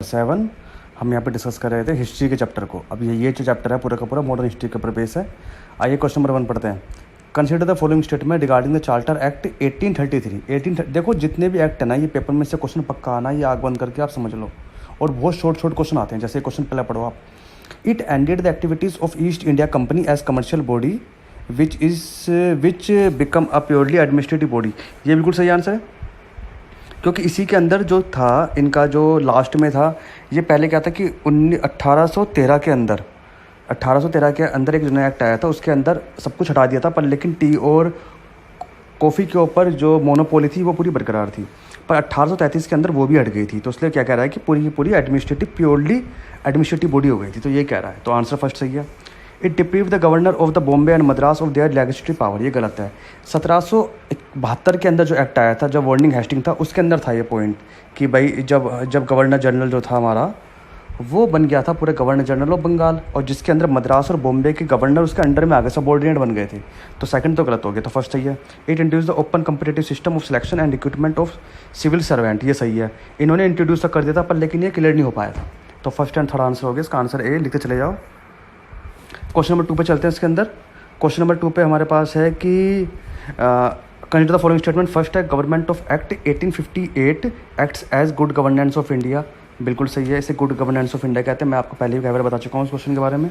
7 हम यहाँ पे डिस्कस कर रहे थे हिस्ट्री के चैप्टर को। अब ये जो चैप्टर है पूरा का पूरा मॉडर्न हिस्ट्री के ऊपर बेस है। आइए क्वेश्चन नंबर 1 पढ़ते हैं। Consider the following statement regarding the charter act 1833। देखो जितने भी एक्ट है ना, ये पेपर में से क्वेश्चन पक्का आना, ये आग बंद करके आप समझ लो। और बहुत शॉर्ट क्वेश्चन आते हैं। जैसे क्वेश्चन पहले पढ़ो आप। It ended the activities of East India Company as commercial body which become a purely administrative body. ये बिल्कुल सही आंसर है, क्योंकि इसी के अंदर जो था इनका जो लास्ट में था, ये पहले क्या था कि 1813 के अंदर 1813 के अंदर एक नया एक्ट आया था, उसके अंदर सब कुछ हटा दिया था, पर लेकिन टी और कॉफ़ी के ऊपर जो मोनोपोली थी वो पूरी बरकरार थी। पर 1833 के अंदर वो भी हट गई थी, तो इसलिए क्या कह रहा है कि पूरी की पूरी प्योरली एडमिनिस्ट्रेटिव बॉडी हो गई थी, तो ये कह रहा है। तो आंसर फर्स्ट सही है। It deprive the governor of the Bombay and Madras of their legislative power. ये गलत है। 1772 के अंदर जो एक्ट आया था, जब वार्निंग हेस्टिंग था, उसके अंदर था ये पॉइंट कि भाई जब गवर्नर जनरल जो था हमारा, वो बन गया था पूरे गवर्नर जनरल ऑफ बंगाल, और जिसके अंदर मद्रास और बॉम्बे के गवर्नर उसके अंडर में आ गए, सबऑर्डिनेट बन गए थे। तो सेकंड तो गलत हो गया, तो फर्स्ट सही है। It introduce the open competitive system of selection and recruitment of civil servant. ये सही है। इन्होंने इंट्रोड्यूस तो कर दिया था, पर लेकिन ये क्लियर नहीं हो पाया था। तो फर्स्ट एंड थर्ड आंसर हो गया। इसका आंसर ए लिखते चले जाओ। क्वेश्चन नंबर 2 पे चलते हैं। इसके अंदर क्वेश्चन नंबर 2 पे हमारे पास है कि consider the following statement. First है government of act 1858 acts as good governance of India. बिल्कुल सही है, इसे गुड गवर्नेंस ऑफ इंडिया कहते हैं। मैं आपको पहले भी कई बार बता चुका हूँ इस क्वेश्चन के बारे में।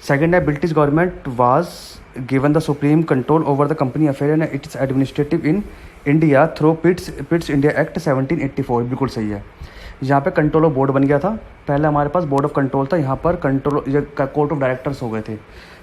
सेकंड है British government was given the supreme control over the company affair and it's administrative in India through Pitt's India act 1784। बिल्कुल सही है। यहाँ पे कंट्रोल ऑफ बोर्ड बन गया था। पहले हमारे पास बोर्ड ऑफ कंट्रोल था, यहाँ पर कंट्रोल कोर्ट ऑफ डायरेक्टर्स हो गए थे।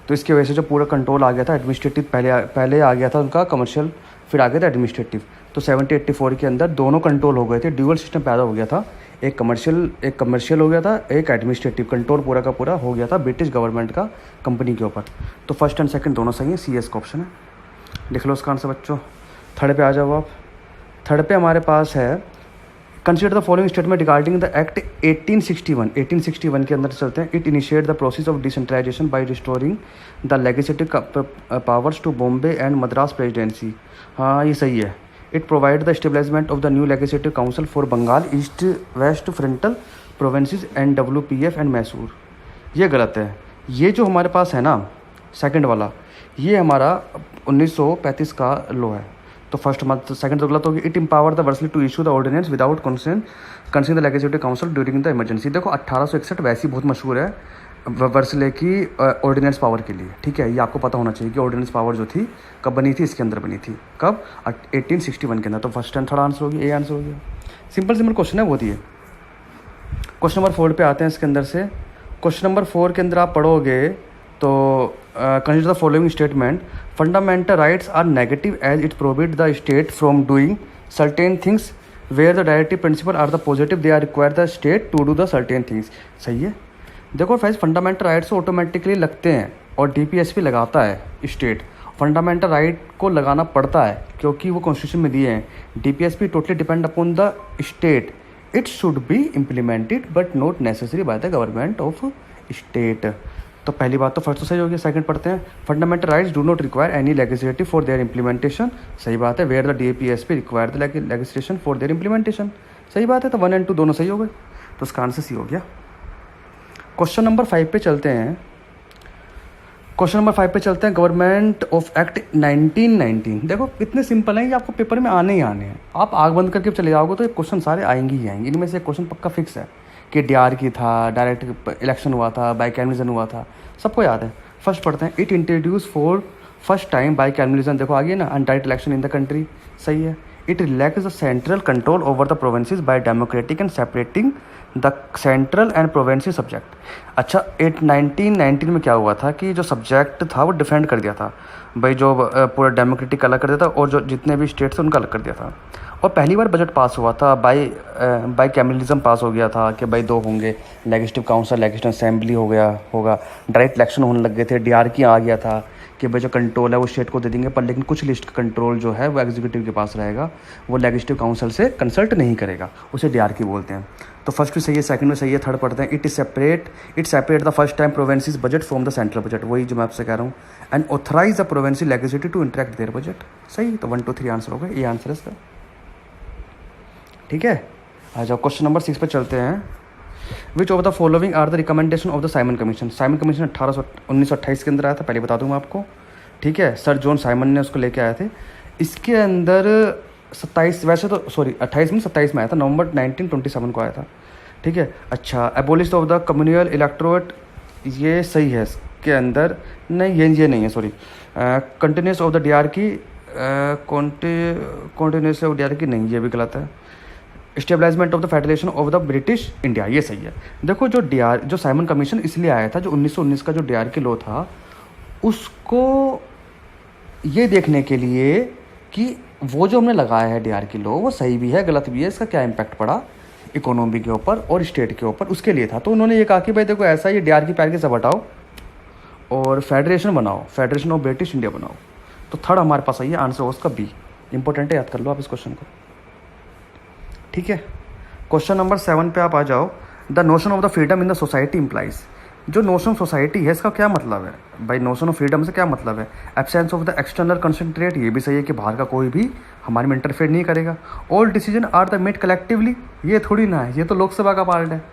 तो इसकी वजह से जो पूरा कंट्रोल आ गया था एडमिनिस्ट्रेटिव, पहले आ गया था उनका कमर्शियल, फिर आ गया था एडमिनिस्ट्रेटिव। तो 1784 के अंदर दोनों कंट्रोल हो गए थे, ड्यूअल सिस्टम पैदा हो गया था। एक कमर्शियल हो गया था, एक एडमिनिस्ट्रेटिव। कंट्रोल पूरा का पूरा हो गया था ब्रिटिश गवर्नमेंट का कंपनी के ऊपर। तो फर्स्ट एंड सेकंड दोनों सही है, CS का ऑप्शन है। लिख लो उसका आंसर बच्चों। थर्ड पे आ जाओ आप। थर्ड पे हमारे पास है consider the following statement regarding the act 1861 के अंदर चलते हैं। It initiate the process of decentralisation by restoring the legislative powers to Bombay and Madras presidency. हाँ, ये सही है। It provide the establishment of the new legislative council for Bengal, east west frontal provinces and WPF and Mysore. ये गलत है। ये जो हमारे पास है ना सेकंड वाला, ये हमारा 1935 का लॉ है। तो फर्स्ट मत सेकंड तो गलत होगी। It empower the viceroy to issue the ordinance without concern the legislative council during the emergency. देखो 1861 वैसी बहुत मशहूर है वर्सले की ऑर्डिनेंस पावर के लिए, ठीक है। ये आपको पता होना चाहिए कि ऑर्डिनेंस पावर जो थी कब बनी थी, इसके अंदर बनी थी। कब? 1861 के अंदर। तो फर्स्ट एंड थर्ड आंसर हो गया, ए आंसर हो गया। सिंपल क्वेश्चन है, बहुत ही है। क्वेश्चन नंबर 4 पे आते हैं इसके अंदर से। क्वेश्चन नंबर 4 के अंदर आप पढ़ोगे तो consider the following statement. Fundamental rights are negative as it prohibit the state from doing certain things where the directive principle are the positive they are require the state to do the certain things. सही है। देखो friends, fundamental rights automatically लगते हैं और DPSP लगाता है state. Fundamental right को लगाना पड़ता है क्योंकि वो कॉन्स्टिट्यूशन में दिए हैं। DPSP totally depend upon the state. It should be implemented but not necessary by the government of state. तो पहली बात तो फर्स्ट तो सही हो गया। सेकंड पढ़ते हैं। Fundamental rights do not require any legislative for their implementation. सही बात है। Where the DPSP require the legislation for their implementation. सही बात है। तो 1 और 2 दोनों सही हो गए, तो इसका आंसर सी हो गया। क्वेश्चन नंबर 5 पे चलते हैं। क्वेश्चन नंबर 5 पे चलते हैं। Government of act 1919। देखो कितने सिंपल हैं, ये आपको पेपर में आने ही आने हैं। आप आग बंद करके चले जाओगे तो ये क्वेश्चन सारे आएंगे ही आएंगे। इनमें से एक क्वेश्चन पक्का फिक्स है कि DRK की था, डायरेक्ट इलेक्शन हुआ था, बाइकैमलिज्म हुआ था, सबको याद है। फर्स्ट पढ़ते हैं। It introduce for first time bicameralism. देखो आगे ना, indirect election in the country. सही है। It relax the central control over the provinces by democratic and separating the central and provincial subject. अच्छा, 1919 में क्या हुआ था कि जो सब्जेक्ट था वो डिफरेंट कर दिया था भाई, जो पूरा डेमोक्रेटिक अलग कर दिया था और जो जितने भी स्टेट्स थे उनका अलग कर दिया था। और पहली बार बजट पास हुआ था, बाई कैमलिज्म पास हो गया था कि भाई 2 होंगे, लेजिस्लेटिव काउंसिल, लेजिस्लेटिव असेंबली होगा, डायरेक्ट इलेक्शन होने लग गए थे। DRK आ गया था कि भाई जो कंट्रोल है वो स्टेट को दे देंगे, पर लेकिन कुछ लिस्ट का कंट्रोल जो है वो एग्जीक्यूटिव के पास रहेगा, वो लेजिस्लेटिव काउंसिल से कंसल्ट नहीं करेगा, उसे DRK बोलते हैं। तो फर्स्ट भी सही है, सेकंड में सही है, थर्ड पढ़ते हैं। It separate the first time provinces budget from the central budget. वही जो मैं आपसे कह रहा हूँ। And authorise the provincial legislative to interact their budget. सही। तो 1 2 3 आंसर हो गए, ये आंसर है इसका। ठीक है। आ जाओ क्वेश्चन नंबर 6 पे चलते हैं। Which of the following are the recommendation of the Simon Commission. Simon Commission 1928 के अंदर आया था, पहले बता दूँ मैं आपको, ठीक है। सर जॉन साइमन ने उसको लेके आए थे। इसके अंदर 27, वैसे तो सॉरी 28 में 27 में आया था, नवंबर 1927 को आया था, ठीक है। अच्छा, abolish of the communal electorate, ये सही है इसके अंदर, नहीं ये नहीं है, sorry. Continuous of the D R की, कॉन्टिन्यूस ऑफ डी आर की नहीं, ये भी गलत है। Establishment of the federation of the British India, ये सही है। देखो जो साइमन कमीशन इसलिए आया था, जो 1919 का जो डी आर की लॉ था, उसको ये देखने के लिए कि वो जो हमने लगाया है डी आर की लॉ, वो सही भी है गलत भी है, इसका क्या इम्पैक्ट पड़ा इकोनॉमी के ऊपर और स्टेट के ऊपर, उसके लिए था। तो उन्होंने ये कहा कि भाई देखो ऐसा, ये डी आर की पैर के सब हटाओ और फेडरेशन बनाओ, फेडरेशन ऑफ ब्रिटिश इंडिया बनाओ। तो थर्ड हमारे पास आई है आंसर उसका बी। इंपॉर्टेंट है, याद कर लो आप इस क्वेश्चन को, ठीक है। क्वेश्चन नंबर 7 पे आप आ जाओ। The notion of the freedom in the society implies, जो नोशन ऑफ सोसाइटी है इसका क्या मतलब है भाई, नोशन ऑफ फ्रीडम से क्या मतलब है? Absence of the external concentrate, ये भी सही है कि बाहर का कोई भी हमारे में इंटरफेयर नहीं करेगा। All decision are the made collectively, ये थोड़ी ना है, ये तो लोकसभा का पार्ट है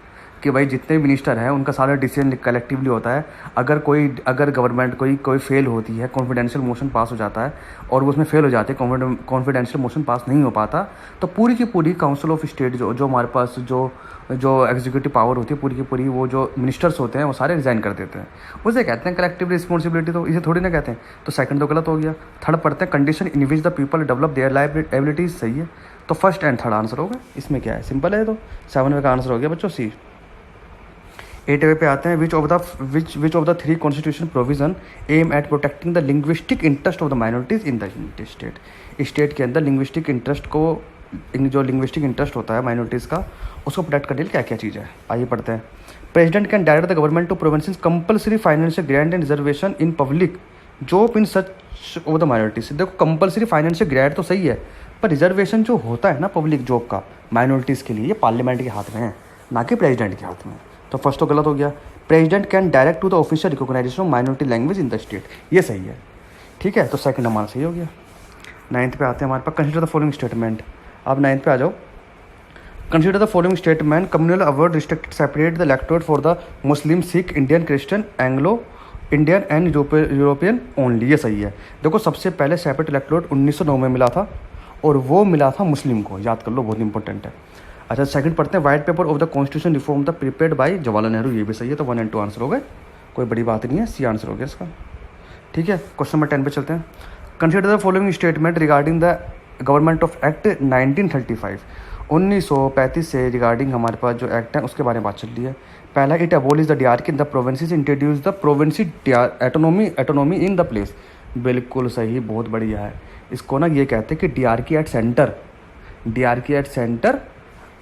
कि भाई जितने मिनिस्टर हैं उनका सारा डिसीजन कलेक्टिवली होता है। अगर गवर्नमेंट कोई फेल होती है, कॉन्फिडेंशियल मोशन पास हो जाता है और वो उसमें फेल हो जाते हैं, कॉन्फिडेंशियल मोशन पास नहीं हो पाता, तो पूरी की पूरी काउंसिल ऑफ स्टेट जो हमारे पास जो एग्जीक्यूटिव पावर होती है पूरी की पूरी, वो जो मिनिस्टर्स होते हैं वो सारे रिजाइन कर देते हैं। उसे कहते हैं कलेक्टिव रिस्पॉन्सिबिलिटी, तो इसे थोड़ी ना कहते हैं। तो सेकंड तो गलत हो गया। थर्ड पढ़ते हैं, condition in which the people develop their life abilities, सही है। तो फर्स्ट एंड थर्ड आंसर होगा, इसमें क्या है, सिंपल है। तो 7 का आंसर हो गया बच्चों सी। 8 पे आते हैं, which of the 3 constitution provision aim at protecting the linguistic interest of the minorities in the state. State के अंदर लिंग्विस्टिक इंटरेस्ट को, जो लिंग्विस्टिक इंटरेस्ट होता है माइनॉरिटीज़ का, उसको प्रोटेक्ट करने के लिए क्या क्या चीज़ है, आइए पढ़ते हैं। President can direct the government to provinces compulsory financial grant and reservation in public job in such of the minorities. देखो कंपल्सरी फाइनेंशियल ग्रांट तो सही है, पर रिजर्वेशन जो होता है ना पब्लिक जॉब का माइनॉरिटीज़ के लिए, ये पार्लियामेंट के हाथ में है, ना कि प्रेसिडेंट के हाथ में। तो फर्स्ट तो गलत हो गया। President can direct to the official recognisation of minority language in the state, ये सही है, ठीक है। तो सेकंड हमारा सही हो गया। 9 पे आते हैं हमारे पास, कंसिडर द फॉलोइंग स्टेटमेंट। आप 9 पे आ जाओ। Consider the following statement, communal award restricted separate the electorate for the Muslim, Sikh, Indian, Christian, Anglo Indian and European only, ये सही है। देखो सबसे पहले सेपरेट इलेक्टोरेट 1909 में मिला था और वो मिला था मुस्लिम को, याद कर लो, बहुत इंपॉर्टेंट है। अच्छा, सेकंड पढ़ते हैं, white paper of the constitution reform the prepared by Jawaharlal Nehru, ये भी सही है। तो 1 और 2 आंसर हो गए, कोई बड़ी बात नहीं है, सी आंसर हो गया इसका, ठीक है। क्वेश्चन नंबर 10 पे चलते हैं। Consider the following statement regarding the government of act 1935, 1935 से रिगार्डिंग हमारे पास जो एक्ट है उसके बारे में बात चल रही है। पहला, it abolish the dyarchy in the provinces, introduce the provincial autonomy in the place, बिल्कुल सही, बहुत बढ़िया है। इसको ना ये कहते हैं कि डीआरकी एट सेंटर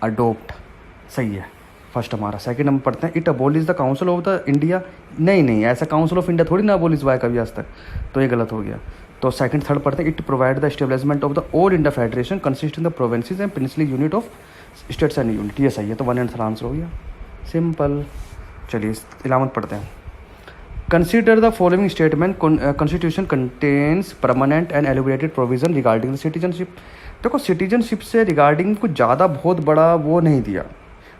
अडोप्ट, सही है फर्स्ट हमारा। सेकंड नंबर पढ़ते हैं, it abolish the council of the India, नहीं ऐसा काउंसिल ऑफ इंडिया थोड़ी ना अबॉलिश हुआ है कभी आज तक, तो ये गलत हो गया। तो सेकंड थर्ड पढ़ते हैं, it provide the establishment of the all India federation consisting the provinces and princely unit of states and unit, ये सही है। तो 1 और 3 आंसर हो गया, सिंपल। चलिए 11 पढ़ते हैं। Consider the following statement, constitution contains permanent and elaborated provision regarding the citizenship. देखो सिटीजनशिप से रिगार्डिंग कुछ ज़्यादा बहुत बड़ा वो नहीं दिया,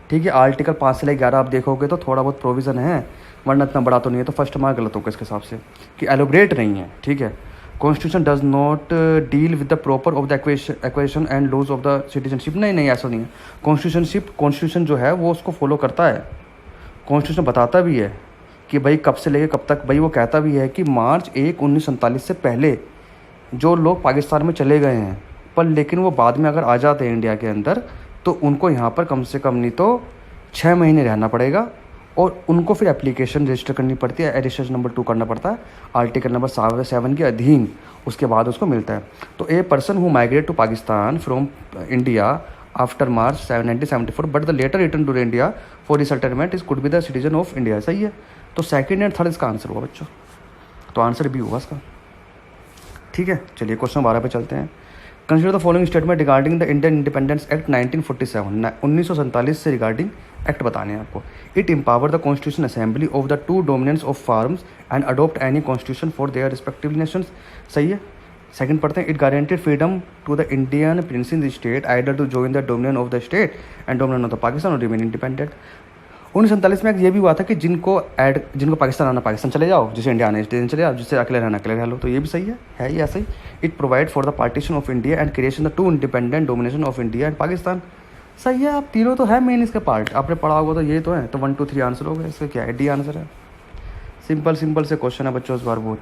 ठीक है। आर्टिकल 5 से 11 आप देखोगे तो थोड़ा बहुत प्रोविज़न है, वरना इतना बड़ा तो नहीं है। तो फर्स्ट हमारा गलत होगा इसके हिसाब से कि एलोबरेट नहीं है, ठीक है। Constitution does not deal with the proper of the acquisition and laws of the citizenship, नहीं ऐसा नहीं है। कॉन्स्टिट्यूशन जो है वो उसको फॉलो करता है, कॉन्स्टिट्यूशन बताता भी है कि भाई कब से लेके कब तक, भाई वो कहता भी है कि मार्च 1, 1947 से पहले जो लोग पाकिस्तान में चले गए हैं, पर लेकिन वो बाद में अगर आ जाते हैं इंडिया के अंदर, तो उनको यहाँ पर कम से कम नहीं तो 6 महीने रहना पड़ेगा और उनको फिर एप्लीकेशन रजिस्टर करनी पड़ती है, रजिस्ट्रेशन नंबर 2 करना पड़ता है आर्टिकल नंबर 7 के अधीन, उसके बाद उसको मिलता है। तो a person who migrate to Pakistan from India after March 1974 but the later return to India for resettlement is could be the citizen of India, सही है। तो सेकंड एंड थर्ड इसका आंसर होगा बच्चों, तो आंसर भी होगा इसका, ठीक है। चलिए क्वेश्चन 12 पे चलते हैं। Consider the following statement regarding the Indian independence act 1947, 1947 से रिगार्डिंग एक्ट बताने हैं आपको। It empower the constitution assembly of the 2 dominions of forms and adopt any constitution for their respective nations, सही है। सेकंड पढ़ते हैं, it guaranteed freedom to the Indian prince in the state either to join the dominion of the state and dominion of the Pakistan और remain independent. 1947 में ये भी हुआ था कि जिनको पाकिस्तान आना पाकिस्तान चले जाओ, जिसे इंडिया आना इंडिया चले जाओ, जिससे अकेले रहना अकेले रह लो। तो ये भी सही है ही ऐसा ही। It provide for the partition of India and creation the two independent domination of India and Pakistan. सही है, आप तीनों तो है मेन इसके पार्ट, आपने पढ़ा होगा तो ये तो है। तो 1 2 3 आंसर हो गया, इसका क्या है, डी आंसर है। सिंपल से क्वेश्चन है बच्चों इस बार बहुत।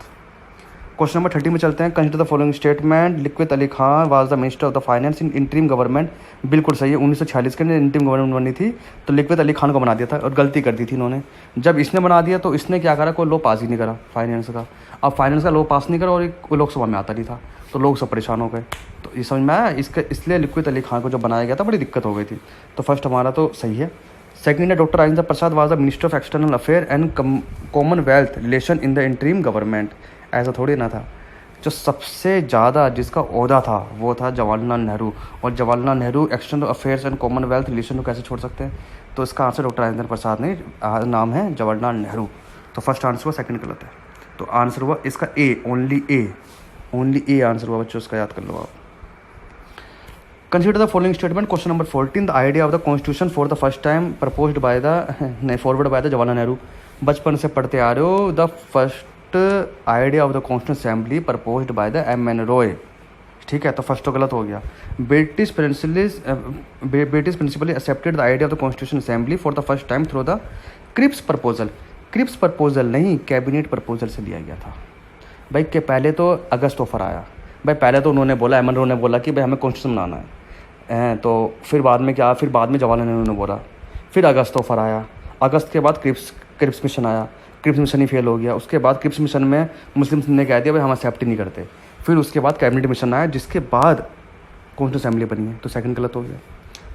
क्वेश्चन नंबर 30 में चलते हैं। Consider the following statement, Liaquat Ali Khan was the minister of the finance in interim government. बिल्कुल सही है, 1946 के अंदर इंटरिम गवर्नमेंट बनी थी तो लिक्वित अली खान को बना दिया था, और गलती कर दी थी इन्होंने। जब इसने बना दिया तो इसने क्या करा, कोई लॉ पास ही नहीं करा फाइनेंस का। अब फाइनेंस का लॉ पास नहीं करा और एक लोकसभा में आता नहीं था, तो लोग सब परेशान हो गए। तो ये समझ में आया, इसलिए लिक्वित अली खान को जब बनाया गया था बड़ी दिक्कत हो गई थी। तो फर्स्ट हमारा तो सही है। सेकंड है, doctor Rajendra Prasad was the minister of external affair and Commonwealth relation in the interim government. ऐसा थोड़ी ना था, जो सबसे ज़्यादा जिसका ओहदा था वो था जवाहरलाल नेहरू, और Jawaharlal Nehru external affairs and Commonwealth relation को कैसे छोड़ सकते हैं। तो इसका आंसर डॉक्टर राजेंद्र प्रसाद नहीं, नाम है जवाहरलाल नेहरू। तो फर्स्ट आंसर हुआ, सेकंड गलत है। तो आंसर हुआ इसका ए, ओनली ए आंसर हुआ बच्चों, इसका याद कर लो आप। Consider the following statement, question number 14, the idea of the constitution for the first time proposed by the forward by the Jawaharlal Nehru. बचपन से पढ़ते आ रहे हो, the first idea of the constitution assembly proposed by the M.N. Roy. ठीक है, तो first तो गलत हो गया। British principally accepted the idea of the constitution assembly for the first time through the Cripps proposal. Cripps proposal नहीं, cabinet proposal से लिया गया था भाई। के पहले तो अगस्त ऑफर आया भाई, पहले तो उन्होंने बोला, M.N. रॉय ने बोला कि भाई हमें कॉन्स्टिट्यूशन बनाना है, तो फिर बाद में क्या, फिर बाद में जवाहरलाल नेहरू ने बोला, फिर अगस्त ऑफर आया, अगस्त के बाद क्रिप्स मिशन आया, क्रिप्स मिशन ही फेल हो गया। उसके बाद क्रिप्स मिशन में मुस्लिम ने कह दिया भाई हम एक्सेप्ट ही नहीं करते। फिर उसके बाद कैबिनेट मिशन आया, जिसके बाद कॉन्स्टिट्यूशन असेंबली बनी है, तो सेकंड गलत हो गया।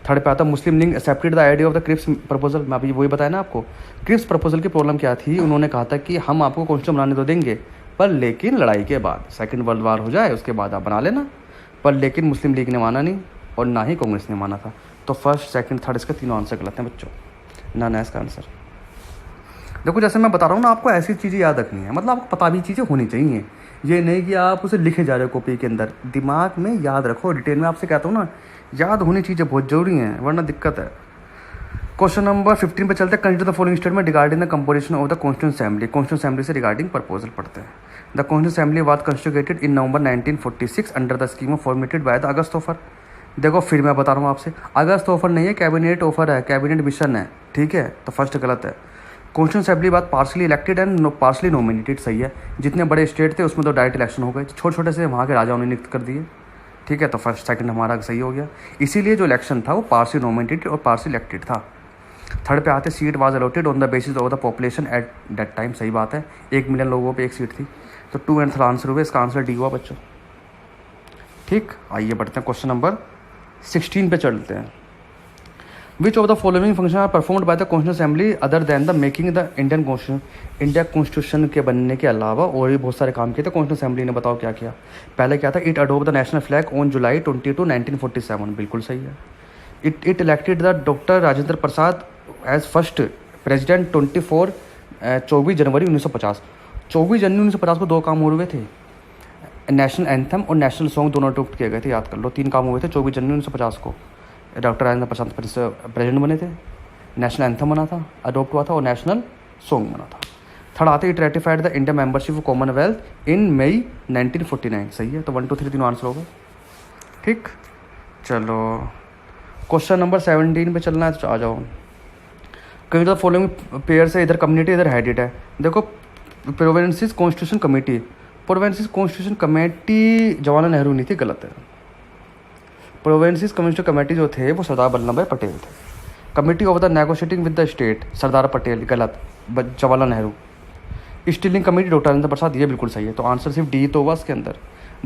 थर्ड पे आता Muslim League accepted the idea of the Cripps proposal. मैं अभी वही बताया ना आपको, क्रिप्स प्रपोजल की प्रॉब्लम क्या थी, उन्होंने कहा था कि हम आपको कॉन्स्टिट्यूशन बनाने तो देंगे, पर लेकिन लड़ाई के बाद, सेकंड वर्ल्ड वार हो जाए उसके बाद आप बना लेना। पर लेकिन मुस्लिम लीग ने माना नहीं और ना ही कांग्रेस ने माना था। तो फर्स्ट सेकंड थर्ड इसका तीनों आंसर गलत हैं बच्चों, ना इसका आंसर। देखो जैसे मैं बता रहा हूँ ना, आपको ऐसी चीज़ें याद रखनी है, मतलब आपको पता भी चीज़ें होनी चाहिए। ये नहीं कि आप उसे लिखे जा रहे हो कॉपी के अंदर, दिमाग में याद रखो। डिटेल में आपसे कहता हूँ ना, याद होनी चीज़ें बहुत जरूरी हैं, वरना दिक्कत है। क्वेश्चन नंबर 15 पे चलते हैं। Consider the following statement regarding the composition of the constitution assembly. Constitution assembly से रिगार्डिंग प्रपोजल पढ़ते हैं। The constitution assembly was constituted in November 1946 under the scheme of formatted by the August offer. देखो फिर मैं बता रहा हूँ आपसे, अगस्त ऑफर नहीं है, कैबिनेट ऑफर है, कैबिनेट मिशन है। ठीक है, तो फर्स्ट गलत है। कॉन्स्टिट्यूशन असेंबली बात partly elected and partly nominated, सही है। जितने बड़े स्टेट थे उसमें तो डायरेक्ट इलेक्शन हो गए, छोटे छोटे से वहाँ के राजाओं ने नियुक्त कर दिए। ठीक है, तो फर्स्ट सेकंड हमारा सही हो गया। इसीलिए जो इलेक्शन था वो पार्सली नॉमिनेटेड और पार्सली इलेक्टेड था। थर्ड पे आते, seat was allotted on the basis of the population at that time, सही बात है, 1 मिलियन लोगों पे एक सीट थी। तो 2 एंड 3 आंसर हुए, इसका आंसर डी हुआ बच्चों। ठीक, आइए बढ़ते हैं क्वेश्चन नंबर 16 पे चलते हैं। Which of the following function are performed by the constitution assembly other than the making the Indian constitution. India constitution के बनने के अलावा और भी बहुत सारे काम किए थे कॉन्स्टिट्यूशन असेंबली ने, बताओ क्या किया। पहले क्या था, it adopt the national flag on July 22, 1947, बिल्कुल सही है। It elected the doctor Rajendra Prasad as first president 24 जनवरी 1950। 24 जनवरी 1950 को 2 काम हुए थे, नेशनल एंथम और नेशनल सॉन्ग दोनों अडोप्ट किए गए थे, याद कर लो। 3 काम हुए थे 24 जनवरी 1950 को। डॉक्टर राजेंद्र प्रसाद प्रेसिडेंट बने थे, नेशनल एंथम बना था, अडोप्ट हुआ था, और नेशनल सॉन्ग बना था। थर्ड आते, it ratified the India membership of commonwealth in May 1949, सही है। तो 1 2 3 तीनों आंसर होगा। ठीक, चलो क्वेश्चन नंबर 17 पे चलना है, तो आ जाओ। कहीं तो फॉलोइंग पेयर से इधर कम्युनिटी इधर हेडिट है। देखो provinces constitution committee, provinces constitution committee Jawaharlal Nehru नहीं थी, गलत है। प्रोविंसेस कम्युनिस्ट कमेटी जो थे वो सरदार वल्लभ भाई पटेल थे। Committee of the negotiating with the state Sardar Patel, गलत, Jawaharlal Nehru. Steering committee doctor Rajendra Prasad, ये बिल्कुल सही है। तो आंसर सिर्फ डी तो हुआ इसके अंदर।